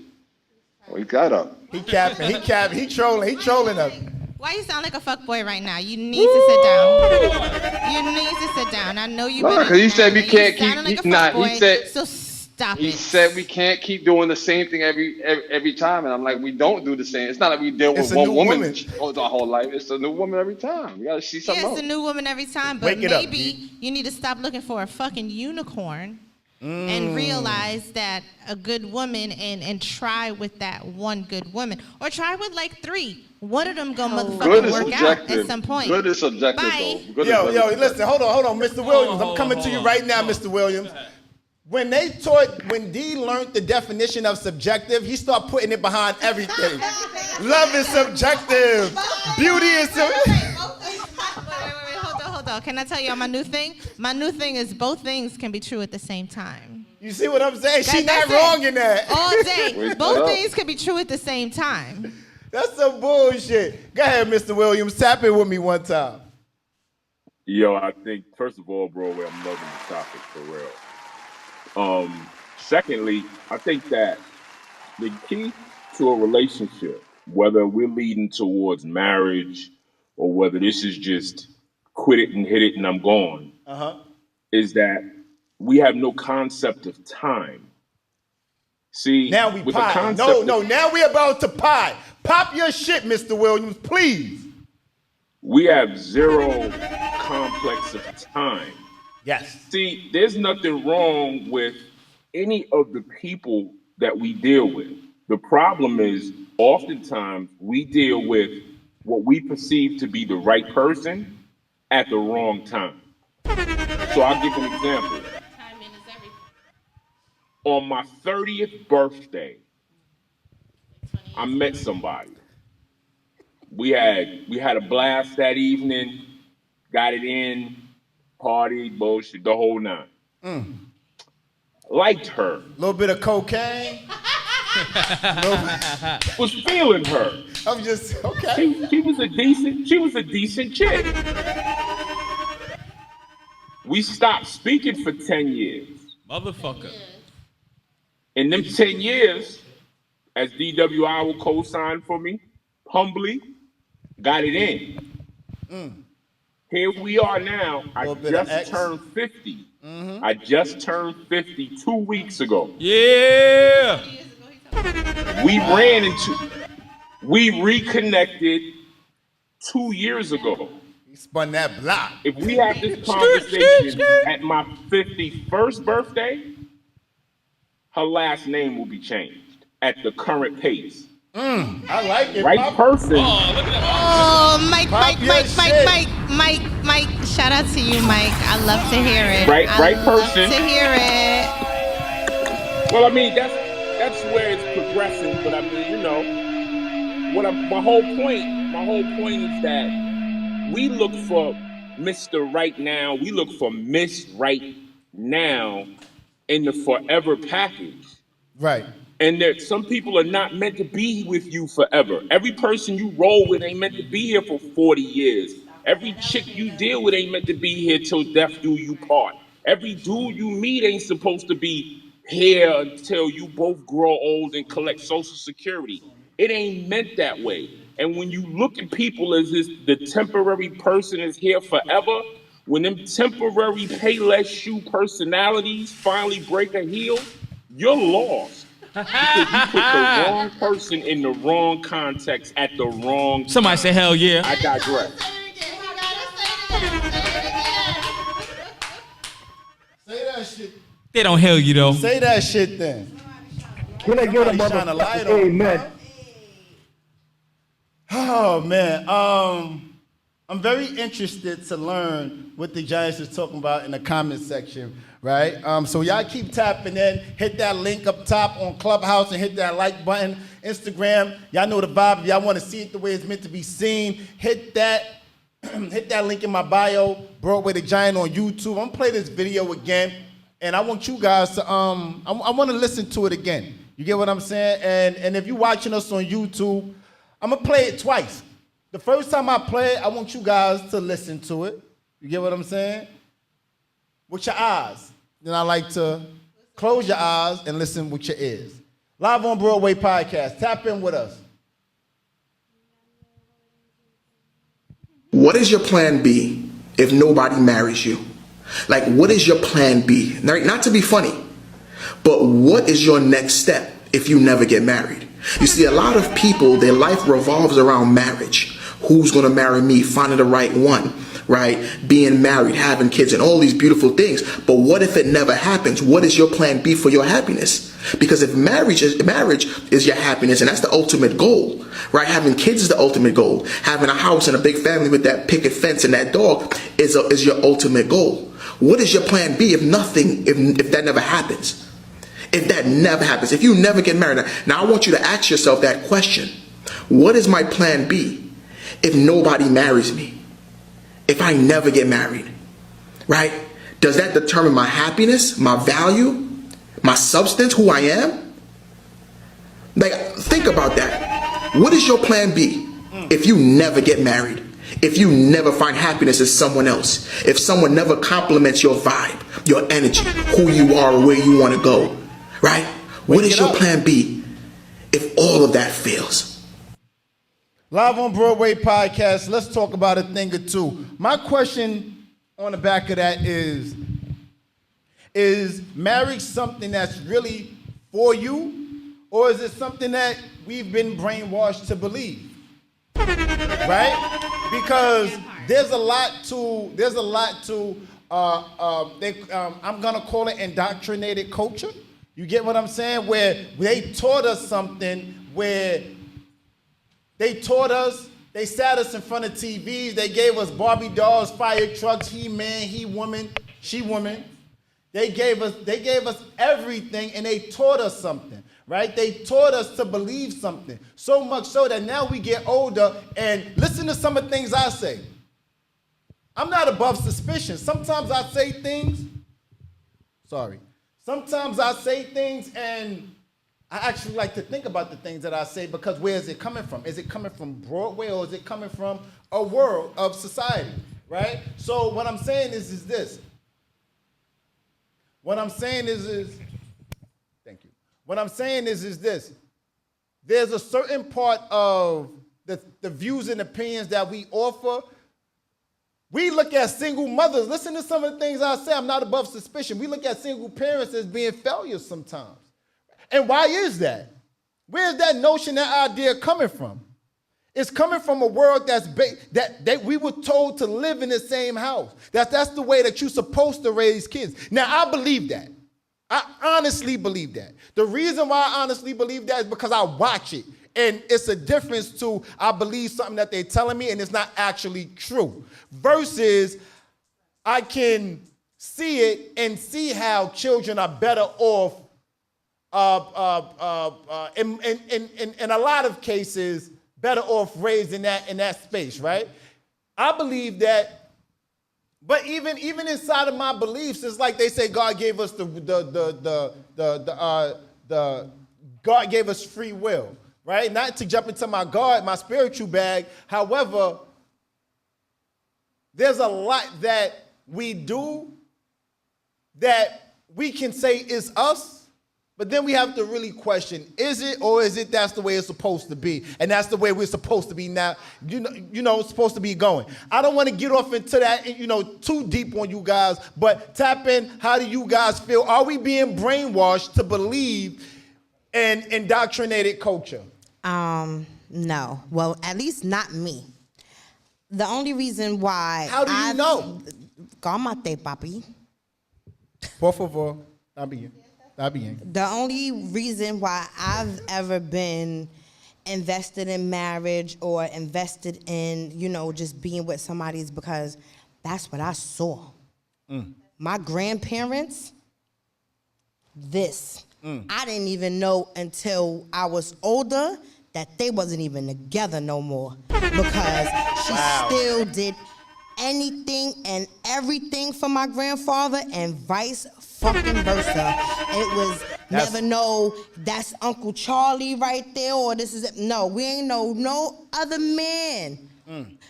I: Oh, he got up.
A: He capping, he trolling us.
D: Why you sound like a fuckboy right now? You need to sit down. You need to sit down. I know you've been.
I: No, because he said we can't
D: keep.
I: he said.
D: So stop
I: He
D: it.
I: said we can't keep doing the same thing every time, and I'm like, we don't do the same. It's not like we deal with one woman our whole life. It's a new woman every time. We gotta see something else.
D: It's a new woman every time, but maybe you need to stop looking for a fucking unicorn and realize that a good woman and try with that one good woman, or try with like 3. One of them gonna motherfucking work out at some point.
I: Good is subjective,
D: Bye.
I: though.
A: Yo, listen, hold on, Mr. Williams. I'm coming to you right now, Mr. Williams. When D learned the definition of subjective, he started putting it behind everything. Love is subjective. Beauty is subjective.
D: Hold on. Can I tell you my new thing? My new thing is both things can be true at the same time.
A: You see what I'm saying? She's not wrong in that.
D: All day. Both things can be true at the same time.
A: That's some bullshit. Go ahead, Mr. Williams. Tap in with me one time.
J: Yo, I think, first of all, bro, I'm loving the topic for real. Secondly, I think that the key to a relationship, whether we're leading towards marriage or whether this is just quit it and hit it and I'm gone, is that we have no concept of time. See,
A: Now we
J: with the
A: pie.
J: concept
A: No, now we about to pie. Pop your shit, Mr. Williams, please.
J: we have zero complex of time.
A: Yes.
J: See, there's nothing wrong with any of the people that we deal with. The problem is, oftentimes, we deal with what we perceive to be the right person at the wrong time. So I'll give an example.
D: Timing is everything.
J: On my 30th birthday,
D: 20
J: I
D: years
J: met
D: ago.
J: somebody. We had a blast that evening, got it in, party, bullshit, the whole nine. Liked her,
A: A little bit of cocaine.
J: was feeling her.
A: I'm just okay.
J: She was a decent chick. We stopped speaking for 10 years.
C: Motherfucker.
J: In them 10 years, as DWI will co-sign for me, humbly, got it in. Here we are now. I
A: Little bit of
J: just
A: X.
J: turned 50. I just turned 50 2 weeks ago.
C: Yeah.
J: We reconnected 2 years ago.
A: He spun that block.
J: If we have this conversation at my 51st birthday, her last name will be changed at the current pace.
A: I like it.
J: Right
A: Pop.
J: person.
D: Oh, Mike. Shout out to you, Mike. I love to hear it.
J: Right
D: I
J: person.
D: love to hear it.
J: Well, I mean, that's where it's progressing. But I mean, you know, my whole point is that we look for Mr. Right Now. We look for Miss Right Now in the forever package.
A: Right.
J: And that some people are not meant to be with you forever. Every person you roll with ain't meant to be here for 40 years. Every chick you deal with ain't meant to be here till death do you part. Every dude you meet ain't supposed to be here until you both grow old and collect Social Security. It ain't meant that way. And when you look at people as this, the temporary person is here forever, when them temporary Payless shoe personalities finally break a heel, you're lost. Because you put the wrong person in the wrong context at the wrong time.
C: Somebody say hell yeah.
J: I digress.
A: Say that shit.
C: They don't hell you though.
A: Say that shit then.
H: Can I get a
A: Somebody shine a light on
H: motherfucking
A: it,
H: amen?
A: Oh man, I'm very interested to learn what the Giants is talking about in the comment section, right? So y'all keep tapping in, hit that link up top on Clubhouse and hit that like button. Instagram, y'all know the vibe. If y'all want to see it the way it's meant to be seen, hit that link in my bio, Broadway the Giant on YouTube. I'm gonna play this video again, and I want you guys to I want to listen to it again. You get what I'm saying? And if you're watching us on YouTube, I'm gonna play it twice. The first time I play it, I want you guys to listen to it. You get what I'm saying? With your eyes. Then I like to close your eyes and listen with your ears. Live on Broadway podcast. Tap in with us.
F: What is your plan B if nobody marries you? Like, what is your plan B? Not to be funny, but what is your next step if you never get married? You see, a lot of people, their life revolves around marriage. Who's going to marry me? Finding the right one, right? Being married, having kids, and all these beautiful things. But what if it never happens? What is your plan B for your happiness? Because if marriage is your happiness, and that's the ultimate goal, right? Having kids is the ultimate goal. Having a house and a big family with that picket fence and that dog is your ultimate goal. What is your plan B if that never happens? If that never happens, if you never get married. Now I want you to ask yourself that question. What is my plan B if nobody marries me? If I never get married, right? Does that determine my happiness, my value, my substance, who I am? Like, think about that. What is your plan B if you never get married? If you never find happiness in someone else? If someone never compliments your vibe, your energy, who you are, or where you want to go? Right? What is your plan B if all of that fails?
A: Live on Broadway podcast, let's talk about a thing or two. My question on the back of that is marriage something that's really for you, or is it something that we've been brainwashed to believe? Right? Because there's a lot to I'm gonna call it indoctrinated culture. You get what I'm saying? Where they taught us something, where they sat us in front of TVs, they gave us Barbie dolls, fire trucks, he man, he woman, she woman. They gave us everything, and they taught us something, right? They taught us to believe something. So much so that now we get older, and listen to some of the things I say. I'm not above suspicion. Sometimes I say things, and I actually like to think about the things that I say, because where is it coming from? Is it coming from Broadway, or is it coming from a world of society, right? So what I'm saying is this. What I'm saying is thank you. What I'm saying is this. There's a certain part of the views and opinions that we offer. We look at single mothers. Listen to some of the things I say. I'm not above suspicion. We look at single parents as being failures sometimes. And why is that? Where's that notion, that idea coming from? It's coming from a world that we were told to live in the same house. That's the way that you're supposed to raise kids. Now, I believe that. I honestly believe that. The reason why I honestly believe that is because I watch it. And it's a difference to I believe something that they're telling me and it's not actually true. Versus I can see it and see how children are better off in a lot of cases, better off raised in that space, right? I believe that, but even inside of my beliefs, it's like they say God gave us God gave us free will, right? Not to jump into my spiritual bag. However, there's a lot that we do that we can say is us. But then we have to really question, is it, or is it that's the way it's supposed to be? And that's the way we're supposed to be now, supposed to be going. I don't want to get off into that, too deep on you guys, but tap in, how do you guys feel? Are we being brainwashed to believe in indoctrinated culture?
E: No. Well, at least not me. The only reason why
A: How do you know?
E: Calmate, papi.
A: Por favor, está bien.
E: The only reason why I've ever been invested in marriage or invested in, just being with somebody is because that's what I saw. My grandparents, I didn't even know until I was older that they wasn't even together no more, because she still did anything and everything for my grandfather and vice fucking versa. It was never know that's Uncle Charlie right there, or this is it. No, we ain't know no other man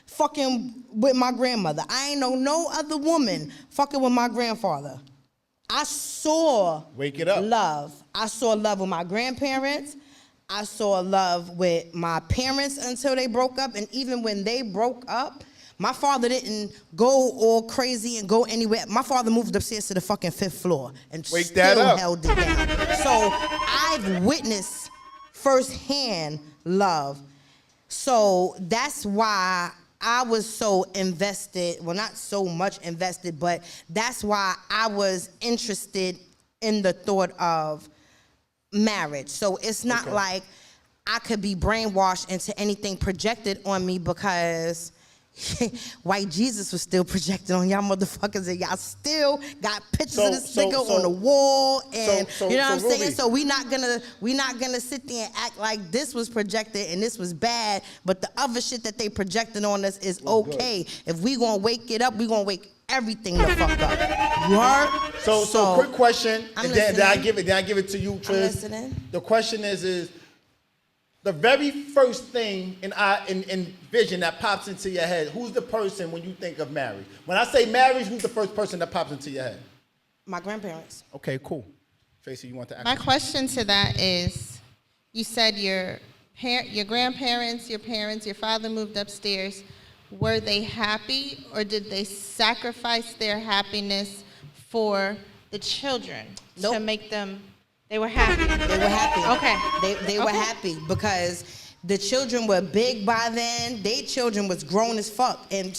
E: fucking with my grandmother. I ain't know no other woman fucking with my grandfather. I saw love. I saw love with my grandparents. I saw love with my parents until they broke up, and even when they broke up, my father didn't go all crazy and go anywhere. My father moved upstairs to the fucking 5th floor and still held it down. So I've witnessed firsthand love. So that's why I was so invested, well, not so much invested, but that's why I was interested in the thought of marriage. So it's not like I could be brainwashed into anything projected on me, because white Jesus was still projected on y'all motherfuckers, and y'all still got pictures of this nigga on the wall, and you know what I'm saying? So we not gonna sit there and act like this was projected and this was bad, but the other shit that they projected on us is okay. If we gonna wake it up, we gonna wake everything the fuck up. You heard?
A: So quick question, and then I give it to you, Trish.
E: I'm listening.
A: The question is the very first thing in vision that pops into your head, who's the person when you think of marriage? When I say marriage, who's the first person that pops into your head?
E: My grandparents.
A: Okay, cool. Tracy, you want to ask?
D: My question to that is, you said your grandparents, your parents, your father moved upstairs. Were they happy, or did they sacrifice their happiness for the children to make them They were happy.
E: They were happy.
D: Okay.
E: They were happy because the children were big by then. They children was grown as fuck. And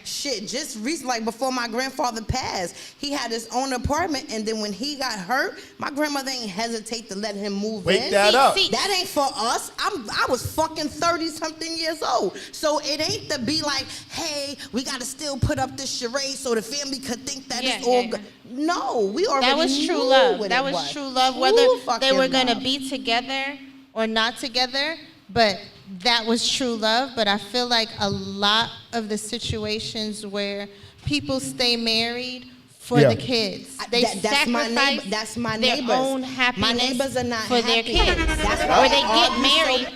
E: shit, just recently, like before my grandfather passed, he had his own apartment. And then when he got hurt, my grandmother ain't hesitate to let him move in.
A: Wake that up.
E: That ain't for us. I was fucking 30-something years old. So it ain't to be like, hey, we got to still put up this charade so the family could think that it's all good. No, we already
D: That was
E: knew
D: true love.
E: what
D: That
E: it
D: was true love, whether they were going to be together or not together. But that was true love. But I feel like a lot of the situations where people stay married for the kids, they sacrifice
E: that's my
D: their
E: neighbors.
D: own happiness
E: My neighbors are not
D: for their
E: happy.
D: kids.
E: That's why
D: Or they
E: they
D: get
E: argue
D: married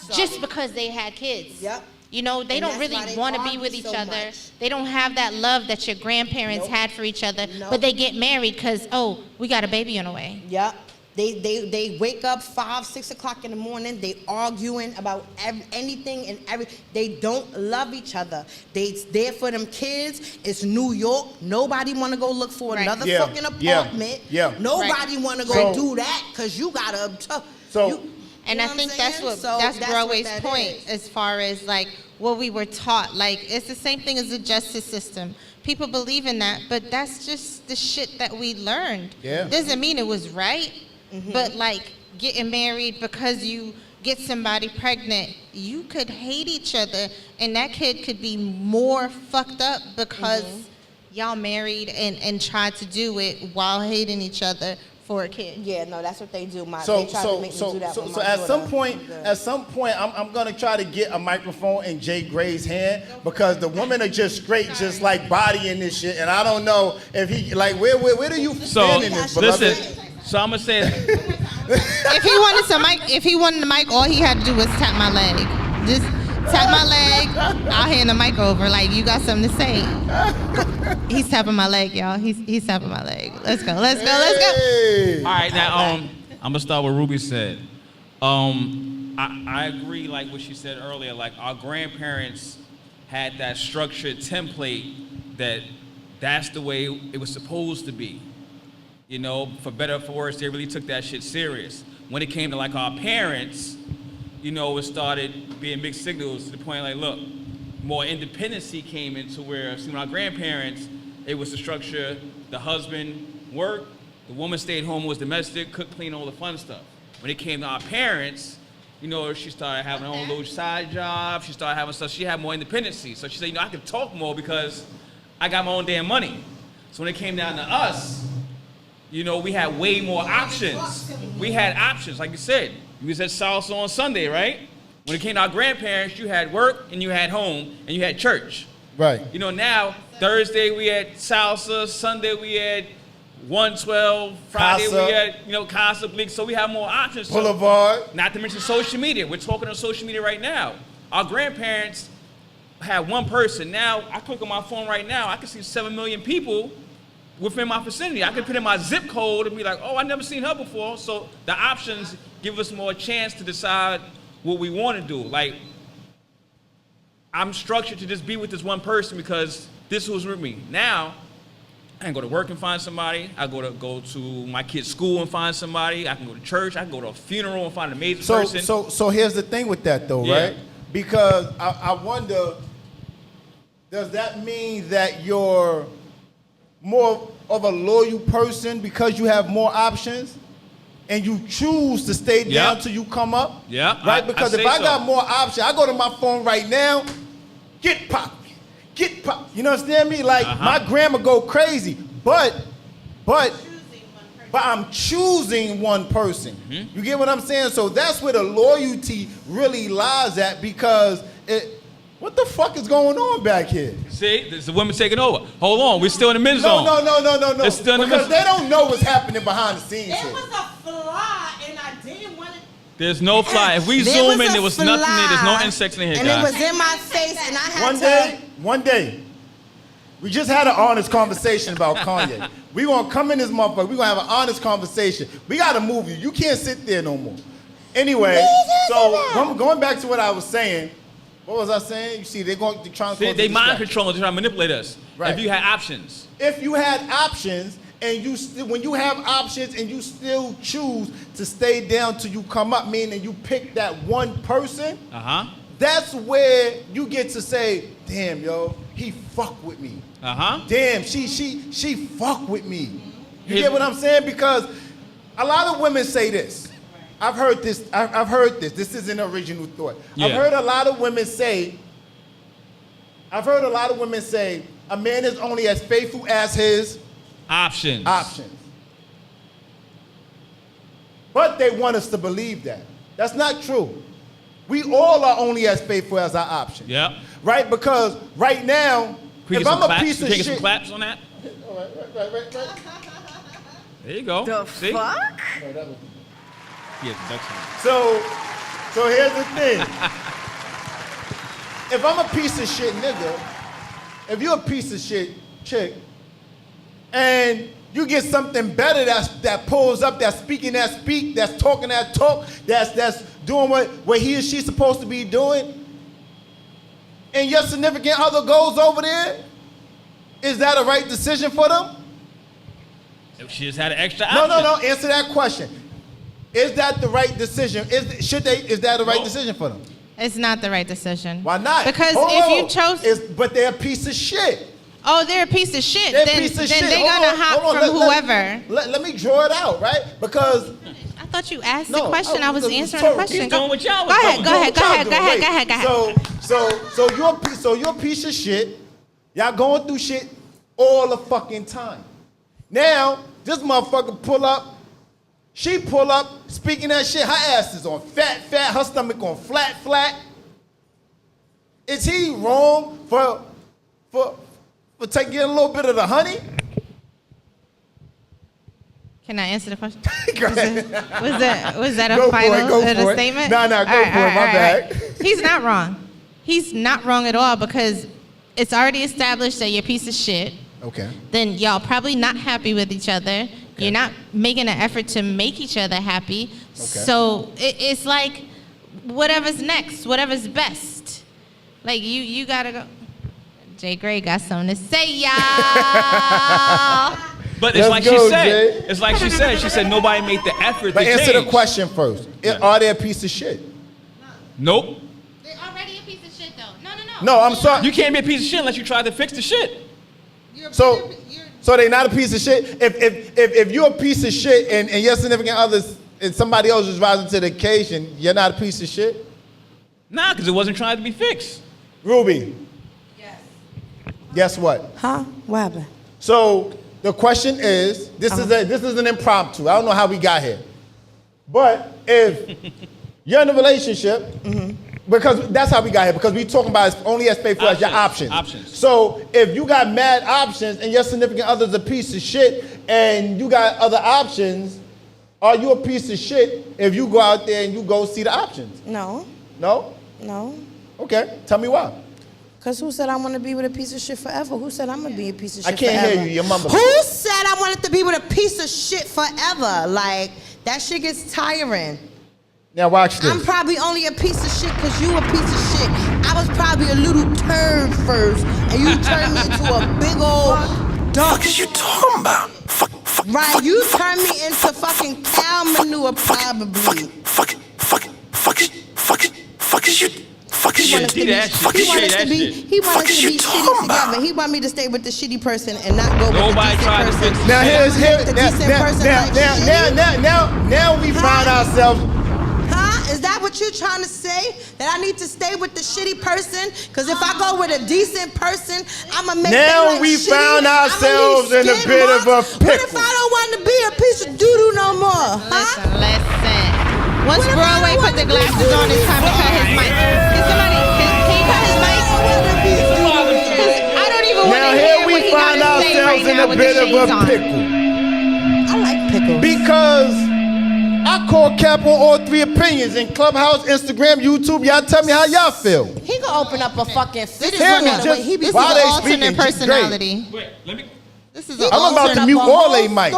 E: so-
D: just because they had kids.
E: Yep.
D: You know, they
E: And
D: don't
E: that's why
D: really
E: they
D: want to be
E: argue
D: with each
E: so
D: other.
E: much.
D: They don't have that love that your grandparents had for each other.
E: Nope.
D: But they get married because, oh, we got a baby on the way.
E: Yep. They wake up 5, 6 o'clock in the morning. They arguing about anything and everything. They don't love each other. They there for them kids. It's New York. Nobody want to go look for another fucking apartment. Nobody want to go do that because you gotta.
D: And I think that's Broadway's point as far as like what we were taught. Like it's the same thing as the justice system. People believe in that, but that's just the shit that we learned.
A: Yeah.
D: Doesn't mean it was right, but like getting married because you get somebody pregnant, you could hate each other and that kid could be more fucked up because y'all married and tried to do it while hating each other for a kid.
E: Yeah, no, that's what they do.
A: So
E: they try to make me do that with my
A: at
E: daughter.
A: some point, I'm gonna try to get a microphone in Jay Gray's hand because the women are just straight, just like bodying this shit, and I don't know if he like where do you stand in this?
C: Listen, so I'm gonna say,
D: if he wanted the mic, all he had to do was tap my leg. Just tap my leg. I'll hand the mic over. Like you got something to say. He's tapping my leg, y'all. He's tapping my leg. Let's go. All
C: right, now I'm gonna start what Ruby said. I agree, like what she said earlier. Like our grandparents had that structured template that's the way it was supposed to be. You know, for better or for worse, they really took that shit serious. When it came to like our parents, you know, it started being mixed signals to the point like, look, more independency came into where, see, when our grandparents, it was the structure, the husband worked, the woman stayed home, was domestic, cooked, clean, all the fun stuff. When it came to our parents, you know, she started having her own little side job, she started having stuff, she had more independency. So she said, you know, I can talk more because I got my own damn money. So when it came down to us, you know, we had way more options. We had options, like you said. You was at salsa on Sunday, right? When it came to our grandparents, you had work and you had home and you had church.
A: Right.
C: You know, now, Thursday we had salsa, Sunday we had 112, Friday
A: Casa.
C: we had, you know, Casa, Bleak, so we have more options.
A: Boulevard.
C: Not to mention social media. We're talking on social media right now. Our grandparents had one person. Now, I click on my phone right now, I can see 7 million people within my vicinity. I can put in my zip code and be like, oh, I never seen her before. So the options give us more chance to decide what we want to do. Like, I'm structured to just be with this one person because this was with me. Now, I can go to work and find somebody. I go to my kid's school and find somebody. I can go to church. I can go to a funeral and find an amazing person.
A: So here's the thing with that though,
C: Yeah.
A: right? Because I wonder, does that mean that you're more of a loyal person because you have more options and you choose to stay down till you come up?
C: Yeah.
A: Right? Because if I got more options, I go to my phone right now, get pop. You know what understand me? Like my grandma go crazy, but I'm choosing one person. You get what I'm saying? So that's where the loyalty really lies at because what the fuck is going on back here?
C: See, there's the women taking over. Hold on, we're still in the men's zone.
A: No.
C: It's still in the
A: because
C: men's
A: they don't know what's happening behind the scenes.
E: It was a fly, and I didn't want it.
C: There's no fly. If we
E: There
C: zoom
E: was
C: in,
E: a
C: there was nothing there. There's no
E: fly,
C: insects in here,
E: and
C: guys.
E: it was in my face, and I had
A: One day, we just had an honest conversation about Kanye. We gonna come in this motherfucker. We gonna have an honest conversation. We gotta move you. You can't sit there no more. Anyway, so going back to what I was saying. What was I saying? You see, they're trying to.
C: They mind control. They're trying to manipulate us.
A: Right.
C: If you had options.
A: If you had options and when you have options and you still choose to stay down till you come up, meaning you pick that one person, that's where you get to say, damn, yo, he fuck with me. Damn, she fuck with me. You get what I'm saying? Because a lot of women say this. I've heard this. This is an original thought. Yeah. I've heard a lot of women say, a man is only as faithful as his options. But they want us to believe that. That's not true. We all are only as faithful as our options. Yeah. Right? Because right now, if I'm a piece of shit. Some claps on that? Right.
C: There you go.
E: The
C: See?
E: fuck?
A: No, that was...
C: Yeah,
A: so here's the thing. If I'm a piece of shit nigga, if you're a piece of shit chick, and you get something better that pulls up, that's speaking that speak, that's talking that talk, that's doing what he or she's supposed to be doing, and your significant other goes over there, is that a right decision for them?
C: If she just had an extra option.
A: No. Answer that question. Is that the right decision? Is that the right decision for them?
D: It's not the right decision.
A: Why not?
D: Because you chose...
A: But they're a piece of shit.
D: Oh, they're a piece of shit.
A: They're
D: then
A: a piece of shit.
D: They're gonna hop from whoever.
A: Let me draw it out, right? Because...
D: I thought you asked the question. I was answering the question.
C: He's doing what y'all
D: Go ahead.
A: So you're a piece of shit. Y'all going through shit all the fucking time. Now, this motherfucker pull up. She pull up, speaking that shit. Her ass is on fat. Her stomach on flat. Is he wrong for taking a little bit of the honey?
D: Can I answer the question?
A: Go ahead.
D: Was that a final statement?
A: No, go for it. My bad.
D: He's not wrong. He's not wrong at all because it's already established that you're a piece of shit.
A: Okay.
D: Then y'all probably not happy with each other. Okay. You're not making an effort to make each other happy. Okay. So it's like whatever's next, whatever's best. Like you gotta go. Jay Gray got something to say, y'all.
C: But it's like she said. It's like she said. She said nobody made the effort to change.
A: But answer the question first. Are they a piece of shit?
C: Nope.
D: They're already a piece of shit, though.
A: No, I'm sorry.
C: You can't be a piece of shit unless you try to fix the shit.
A: So they're not a piece of shit. If you're a piece of shit and your significant others and somebody else is rising to the occasion, you're not a piece of shit?
C: Nah, because it wasn't trying to be fixed.
A: Ruby. Yes. Guess what?
E: Huh? What happened?
A: So the question is, this is an impromptu. I don't know how we got here. But if you're in a relationship, because that's how we got here, because we talking about only as faithful as your options. So if you got mad options and your significant other's a piece of shit and you got other options, are you a piece of shit if you go out there and you go see the options?
E: No.
A: No?
E: No.
A: Okay, tell me why.
E: Because who said I want to be with a piece of shit forever? Who said I'm going to be a piece of shit forever?
A: I can't hear you, your mama.
E: Who said I wanted to be with a piece of shit forever? Like, that shit gets tiring.
A: Now watch this.
E: I'm probably only a piece of shit because you a piece of shit. I was probably a little turd first, and you turned me into a big old duck.
F: What is you talking about?
E: Right, you turned me into fucking cow manure probably. He wanted us to be shitty together. He want me to stay with the shitty person and not go with the decent person.
A: Now we find ourselves.
E: Huh? Is that what you're trying to say? That I need to stay with the shitty person? Because if I go with a decent person, I'm going to make
A: Now we found ourselves in a bit of a pickle.
E: What if I don't want to be a piece of doo-doo no more?
D: Listen. Once Broadway put the glasses on, it's time to cut his mic. Can you cut his mic? I don't even want to hear what he got to say right now with the shades on.
E: I like pickles.
A: Because I call cap on all three opinions in Clubhouse, Instagram, YouTube. Y'all tell me how y'all feel.
E: He gonna open up a fucking fist.
A: Hear me,
D: This is an alternate personality.
C: Wait, let me.
A: I'm about to mute all they mics.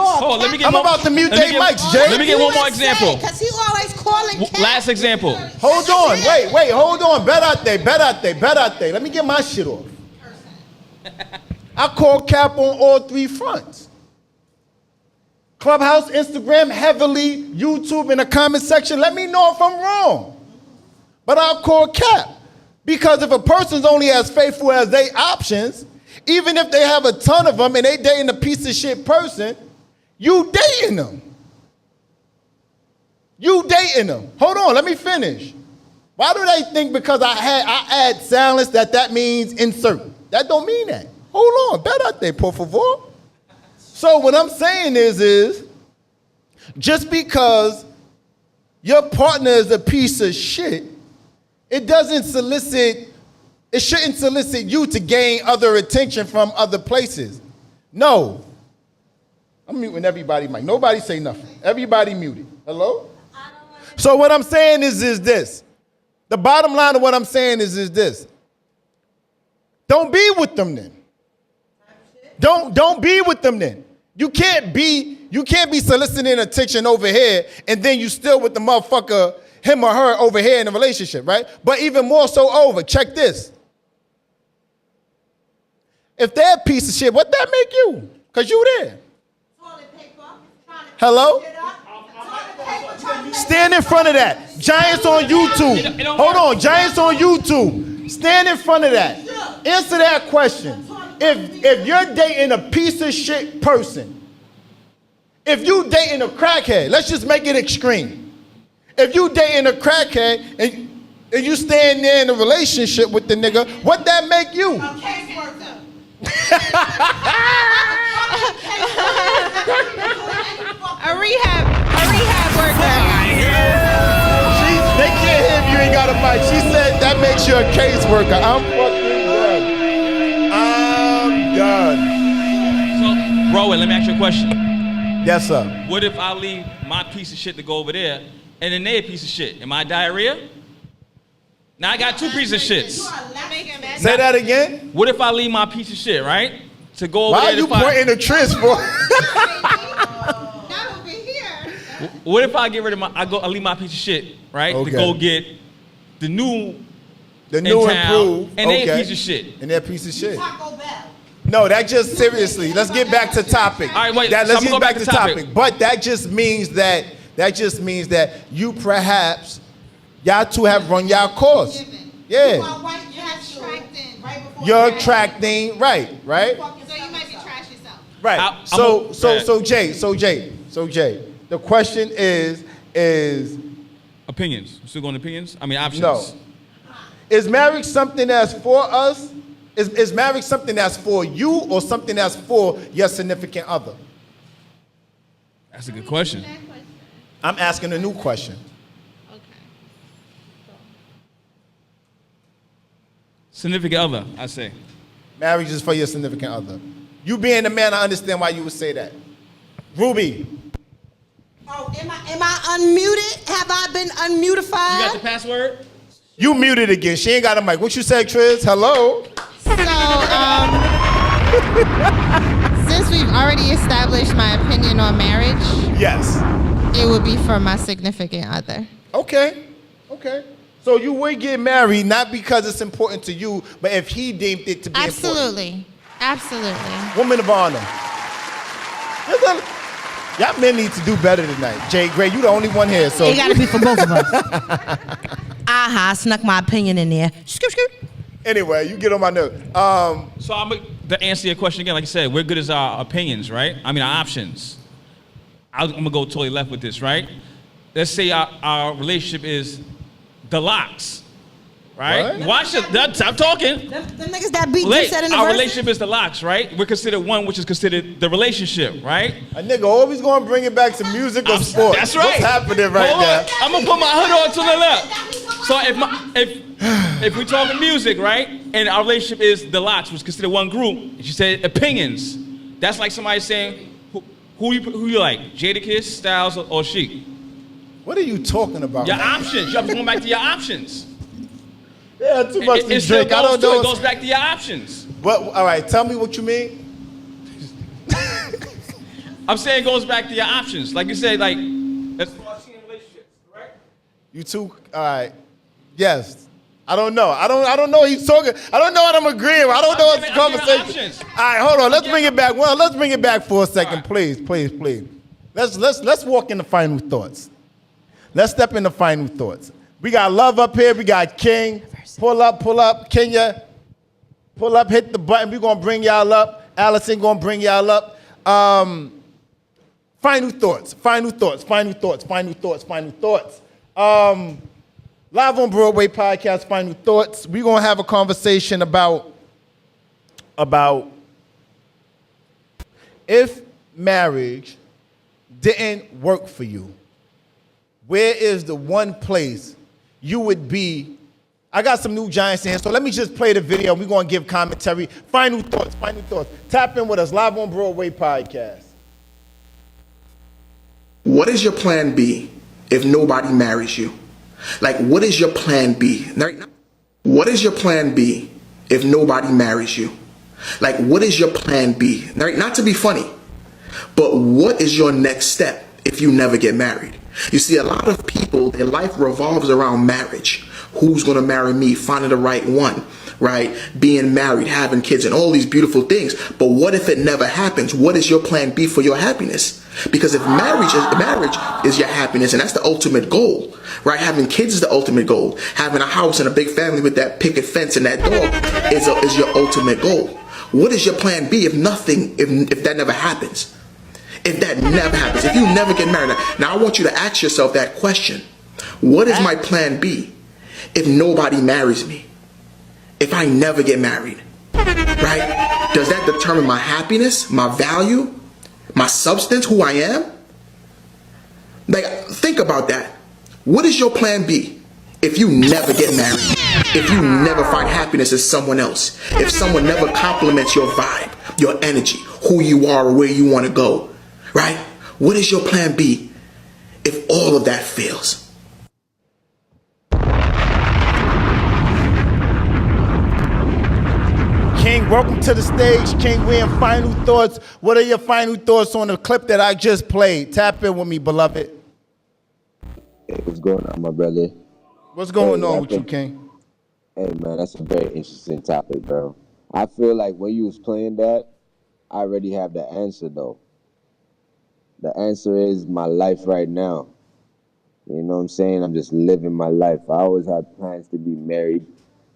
A: I'm about to mute their mics, Jay.
C: Let me get one more example.
E: Because he always calling cap.
C: Last example.
A: Hold on, wait, hold on. Bet out there. Let me get my shit off. I call cap on all three fronts. Clubhouse, Instagram, heavily, YouTube in the comment section. Let me know if I'm wrong. But I'll call cap. Because if a person's only as faithful as they options, even if they have a ton of them and they dating a piece of shit person, you dating them. You dating them. Hold on, let me finish. Why do they think because I add silence that means insert? That don't mean that. Hold on, espérate, por favor. So what I'm saying is just because your partner is a piece of shit, it shouldn't solicit you to gain other attention from other places. No. I'm muting everybody, Mike. Nobody say nothing. Everybody muted. Hello? So what I'm saying is this. The bottom line of what I'm saying is this. Don't be with them then. Don't be with them then. You can't be soliciting attention over here and then you still with the motherfucker, him or her over here in a relationship, right? But even more so over, check this. If they're a piece of shit, what that make you? Because you there. Hello? Stand in front of that. Giants on YouTube. Hold on, Giants on YouTube. Stand in front of that. Answer that question. If you're dating a piece of shit person, if you dating a crackhead, let's just make it extreme. If you dating a crackhead and you stand there in a relationship with the nigga, what that make you?
E: A caseworker.
D: A rehab worker.
A: They can't hear if you ain't got a mic. She said that makes you a caseworker. I'm fucking done. I'm done.
C: So, Rowan, let me ask you a question.
A: Yes, sir.
C: What if I leave my piece of shit to go over there, and then they a piece of shit? Am I diarrhea? Now I got two pieces of shits.
A: Say that again.
C: What if I leave my piece of shit, right? To go over
A: Why
C: there
A: are you
C: to find...
A: pointing the Tris for?
C: What if I get rid of I leave my piece of shit, right?
A: Okay.
C: To go get the new
A: improved,
C: and they a piece of shit.
A: And they're a piece of shit. No, that just seriously. Let's get back to topic.
C: All right, wait.
A: Let's
C: get
A: back to topic. But that just means that you perhaps y'all two have run y'all course. Yeah. You're attracting, right?
D: So you might be trash yourself.
A: Right. So Jay. The question is
C: opinions. Still going opinions? I mean options.
A: No. Is marriage something that's for us? Is marriage something that's for you or something that's for your significant other?
C: That's a good question.
A: I'm asking a new question.
D: Okay.
C: Significant other, I say.
A: Marriage is for your significant other. You being the man, I understand why you would say that. Ruby.
E: Oh, am I unmuted? Have I been unmutified?
C: You got the password?
A: You muted again. She ain't got a mic. What you said, Triz? Hello?
D: So, since we've already established my opinion on marriage,
A: Yes.
D: it would be for my significant other.
A: Okay. So you would get married not because it's important to you, but if he deemed it to be important.
D: Absolutely.
A: Woman of honor. Y'all men need to do better tonight. Jay Gray, you the only one here. So
E: It got to be for both of us. I snuck my opinion in there. Scoop.
A: Anyway, you get on my nerve.
C: So I'm to answer your question again, like I said, we're good as our opinions, right? I mean, our options. I'm going to go totally left with this, right? Let's say our relationship is the locks, right?
A: What?
C: Watch it. I'm talking.
E: Them niggas that beat you said in the
C: Our
E: verse.
C: relationship is the locks, right? We're considered one, which is considered the relationship, right?
A: A nigga always gonna bring it back to music or sports.
C: That's right.
A: What's happening right
C: Hold
A: now?
C: on. I'm gonna put my hood on to the left. So if we're talking music, right, and our relationship is the locks, which is considered one group, and she said opinions. That's like somebody saying, who you like, Jadakiss, Styles, or Chic?
A: What are you talking about?
C: Your options. You're going back to your options.
A: Yeah, too much to
C: It still
A: drink. I don't
C: goes
A: know.
C: It goes back to your options.
A: What? All right, tell me what you mean.
C: I'm saying it goes back to your options. Like you said, like that's relationships, correct?
A: You two. All right. Yes. I don't know. I don't know. He's talking. I don't know what I'm agreeing with. I don't know what's the conversation. All right, hold on. Let's bring it back. Well, let's bring it back for a second, please. Let's Let's walk into final thoughts. Let's step into final thoughts. We got Love up here. We got King. Pull up. Kenya, pull up. Hit the button. We're gonna bring y'all up. Allison gonna bring y'all up. Final thoughts. Live on Broadway podcast. Final thoughts. We're gonna have a conversation about if marriage didn't work for you, where is the one place you would be? I got some new giants in here, so let me just play the video. We're going to give commentary. Final thoughts. Tap in with us, Live on Broadway podcast.
F: What is your plan B if nobody marries you? Like, what is your plan B? What is your plan B if nobody marries you? Like, what is your plan B? Not to be funny, but what is your next step if you never get married? You see, a lot of people, their life revolves around marriage. Who's going to marry me? Finding the right one, right? Being married, having kids, and all these beautiful things. But what if it never happens? What is your plan B for your happiness? Because if marriage is your happiness, and that's the ultimate goal, right? Having kids is the ultimate goal. Having a house and a big family with that picket fence and that dog is your ultimate goal. What is your plan B if that never happens? If that never happens, if you never get married. Now I want you to ask yourself that question. What is my plan B if nobody marries me? If I never get married, right? Does that determine my happiness, my value, my substance, who I am? Like, think about that. What is your plan B if you never get married? If you never find happiness in someone else? If someone never compliments your vibe, your energy, who you are, or where you want to go? Right? What is your plan B if all of that fails?
A: King, welcome to the stage. King, we in final thoughts. What are your final thoughts on the clip that I just played? Tap in with me, beloved.
K: Hey, what's going on, my brother?
A: What's going on with you, King?
K: Hey, man, that's a very interesting topic, bro. I feel like when you was playing that, I already have the answer, though. The answer is my life right now. You know what I'm saying? I'm just living my life. I always had plans to be married,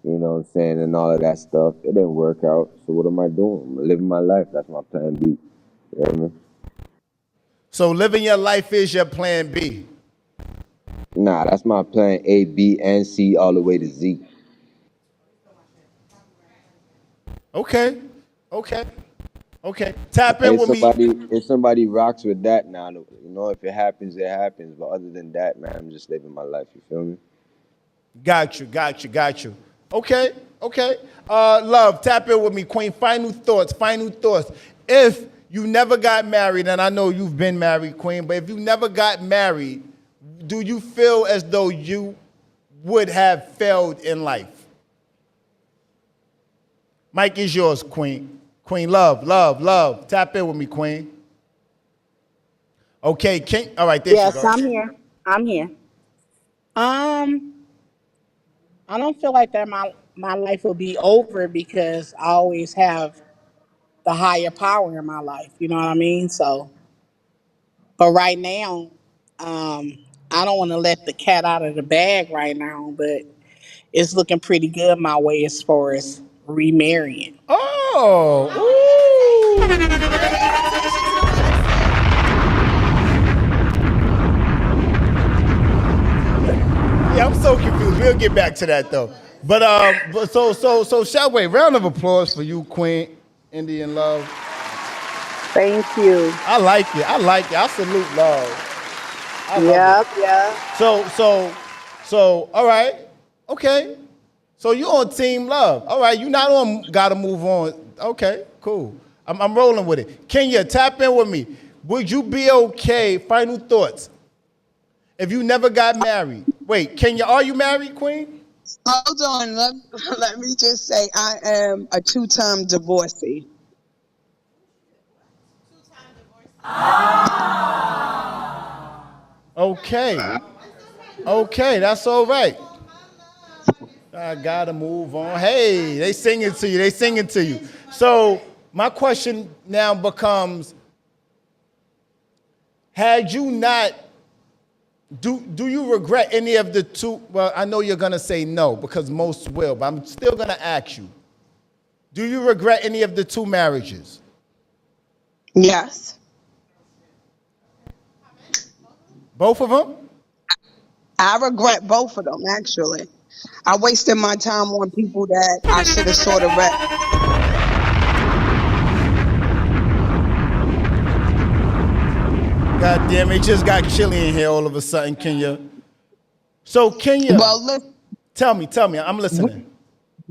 K: you know what I'm saying, and all of that stuff. It didn't work out. So what am I doing? I'm living my life. That's my plan B. You know what I mean?
A: So living your life is your plan B?
K: Nah, that's my plan A, B, and C all the way to Z.
A: Okay. Tap in with me.
K: If somebody rocks with that now, you know, if it happens, it happens. But other than that, man, I'm just living my life. You feel me?
A: Got you. Okay. Love, tap in with me, Queen. Final thoughts. If you never got married, and I know you've been married, Queen, but if you never got married, do you feel as though you would have failed in life? Mike is yours, Queen. Queen, love. Tap in with me, Queen. Okay, King. All right, there
L: Yes,
A: you go.
L: I'm here. I don't feel like that my life will be over because I always have the higher power in my life. You know what I mean? So, but right now, I don't want to let the cat out of the bag right now, but it's looking pretty good my way as far as remarrying.
A: Oh, yeah, I'm so confused. We'll get back to that though. But so Shelway, round of applause for you, Queen Indian Love.
L: Thank you.
A: I like it. I salute Love. I love it.
L: Yeah.
A: So, all right, okay. So you on Team Love. All right, you not on Gotta Move On. Okay, cool. I'm rolling with it. Kenya, tap in with me. Would you be okay, final thoughts, if you never got married? Wait, Kenya, are you married, Queen?
M: Hold on. Let me just say I am a two-time divorcee.
A: Okay, that's all right. I gotta move on. Hey, they singing to you. So my question now becomes, Had you not, do you regret any of the two? Well, I know you're gonna say no because most will, but I'm still gonna ask you. Do you regret any of the two marriages?
M: Yes.
A: Both of them?
M: I regret both of them, actually. I wasted my time on people that I should have sort of read.
A: God damn it, it just got chilly in here all of a sudden, Kenya. So, Kenya,
M: Well, look,
A: tell me, I'm listening.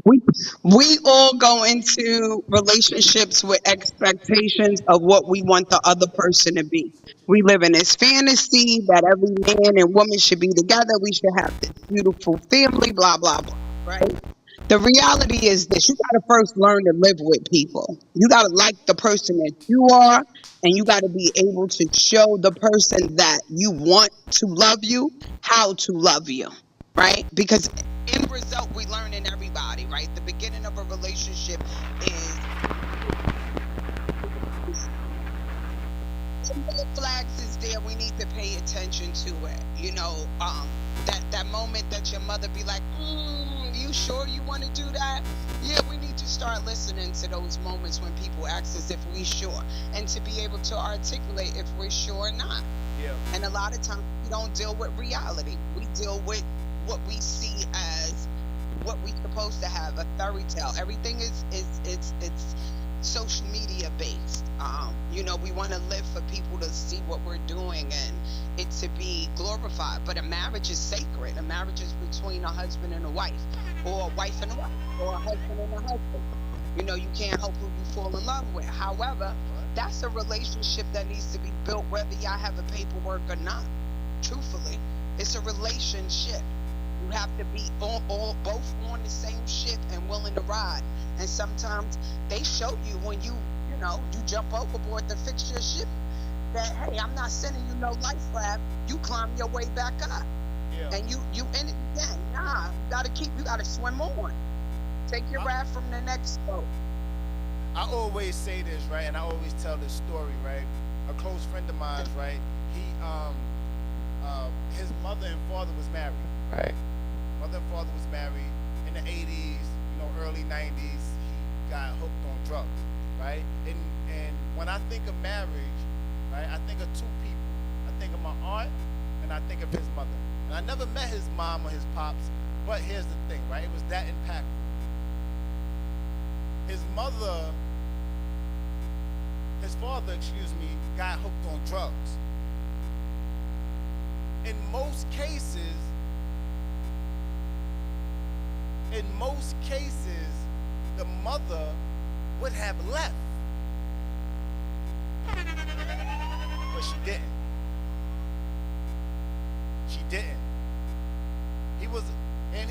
M: we all go into relationships with expectations of what we want the other person to be. We live in this fantasy that every man and woman should be together. We should have this beautiful family, blah, blah, blah, right? The reality is this: you got to first learn to live with people. You got to like the person that you are, and you got to be able to show the person that you want to love you how to love you, right? Because end result, we learn in everybody, right? The beginning of a relationship is red flags is there. We need to pay attention to it. You know, that moment that your mother be like, you sure you want to do that? Yeah, we need to start listening to those moments when people ask us if we sure, and to be able to articulate if we're sure or not. Yeah. And a lot of times we don't deal with reality. We deal with what we see as what we're supposed to have, a fairy tale. Everything is it's social media based. You know, we want to live for people to see what we're doing and it to be glorified. But a marriage is sacred. A marriage is between a husband and a wife, or a wife and a wife, or a husband and a husband. You know, you can't help who you fall in love with. However, that's a relationship that needs to be built whether y'all have a paperwork or not. Truthfully, it's a relationship. You have to be both on the same ship and willing to ride. And sometimes they show you when you jump overboard to fix your ship that, hey, I'm not sending you no life raft. You climb your way back up. Yeah. And you in it again. Nah, you gotta swim on. Take your raft from the next boat.
A: I always say this, right? And I always tell this story, right? A close friend of mine, right? He his mother and father was married. Right. Mother and father was married in the 80s, early 90s. He got hooked on drugs, right? And when I think of marriage, right, I think of two people. I think of my aunt and I think of his mother. And I never met his mom or his pops, but here's the thing, right? It was that impactful. His father, got hooked on drugs. In most cases, the mother would have left. But she didn't. He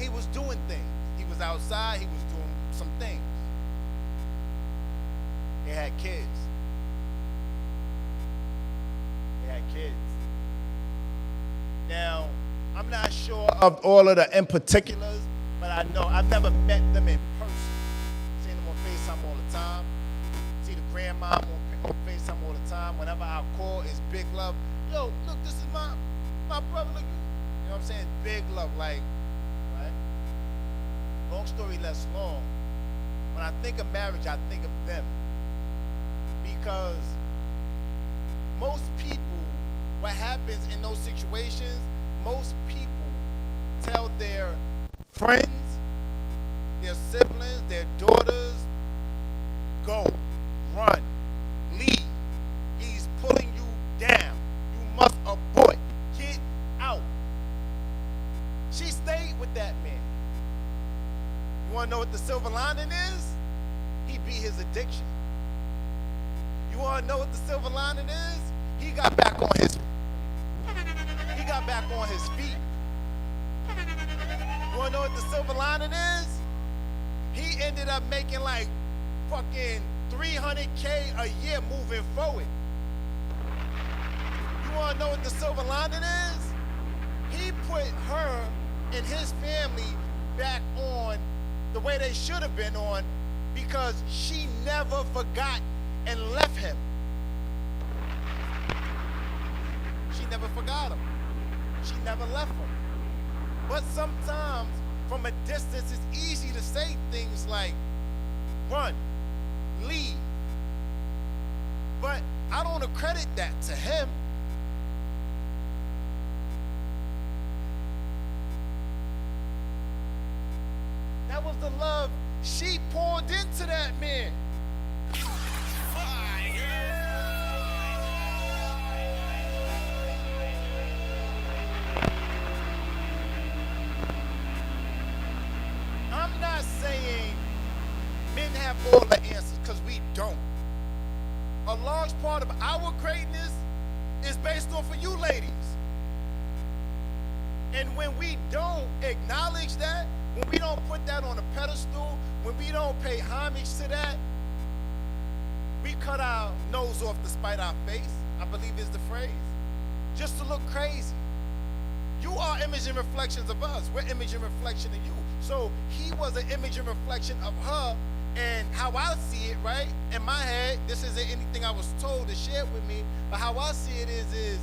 A: was doing things. He was outside, he was doing some things. They had kids. Now, I'm not sure of all of the in particulars, but I know I've never met them in person. Seen them on FaceTime all the time. See the grandma on FaceTime all the time. Whenever I call, it's big love. Yo, look, this is my brother. Look, you know what I'm saying? Big love, like, right? Long story less long. When I think of marriage, I think of them. Because most people, what happens in those situations, most people tell their friends, their siblings, their daughters, go, run, leave. He's pulling you down. You must abort. Get out. She stayed with that man. You want to know what the silver lining is? He beat his addiction. You want to know what the silver lining is? He got back on his feet. You want to know what the silver lining is? He ended up making like fucking $300K a year moving forward. You want to know what the silver lining is? He put her and his family back on the way they should have been on because she never forgot and left him. never forgot him. She never left him. But sometimes, from a distance, it's easy to say things like, run, leave. But I don't accredit that to him. That was the love she poured into that man. I'm not saying men have all the answers, because we don't. A large part of our greatness is based off of you ladies. And when we don't acknowledge that, when we don't put that on a pedestal, when we don't pay homage to that, we cut our nose off to spite our face, I believe is the phrase, just to look crazy. You are image and reflections of us. We're image and reflection of you. So he was an image and reflection of her, and how I see it, right, in my head, this isn't anything I was told to share with me, but how I see it is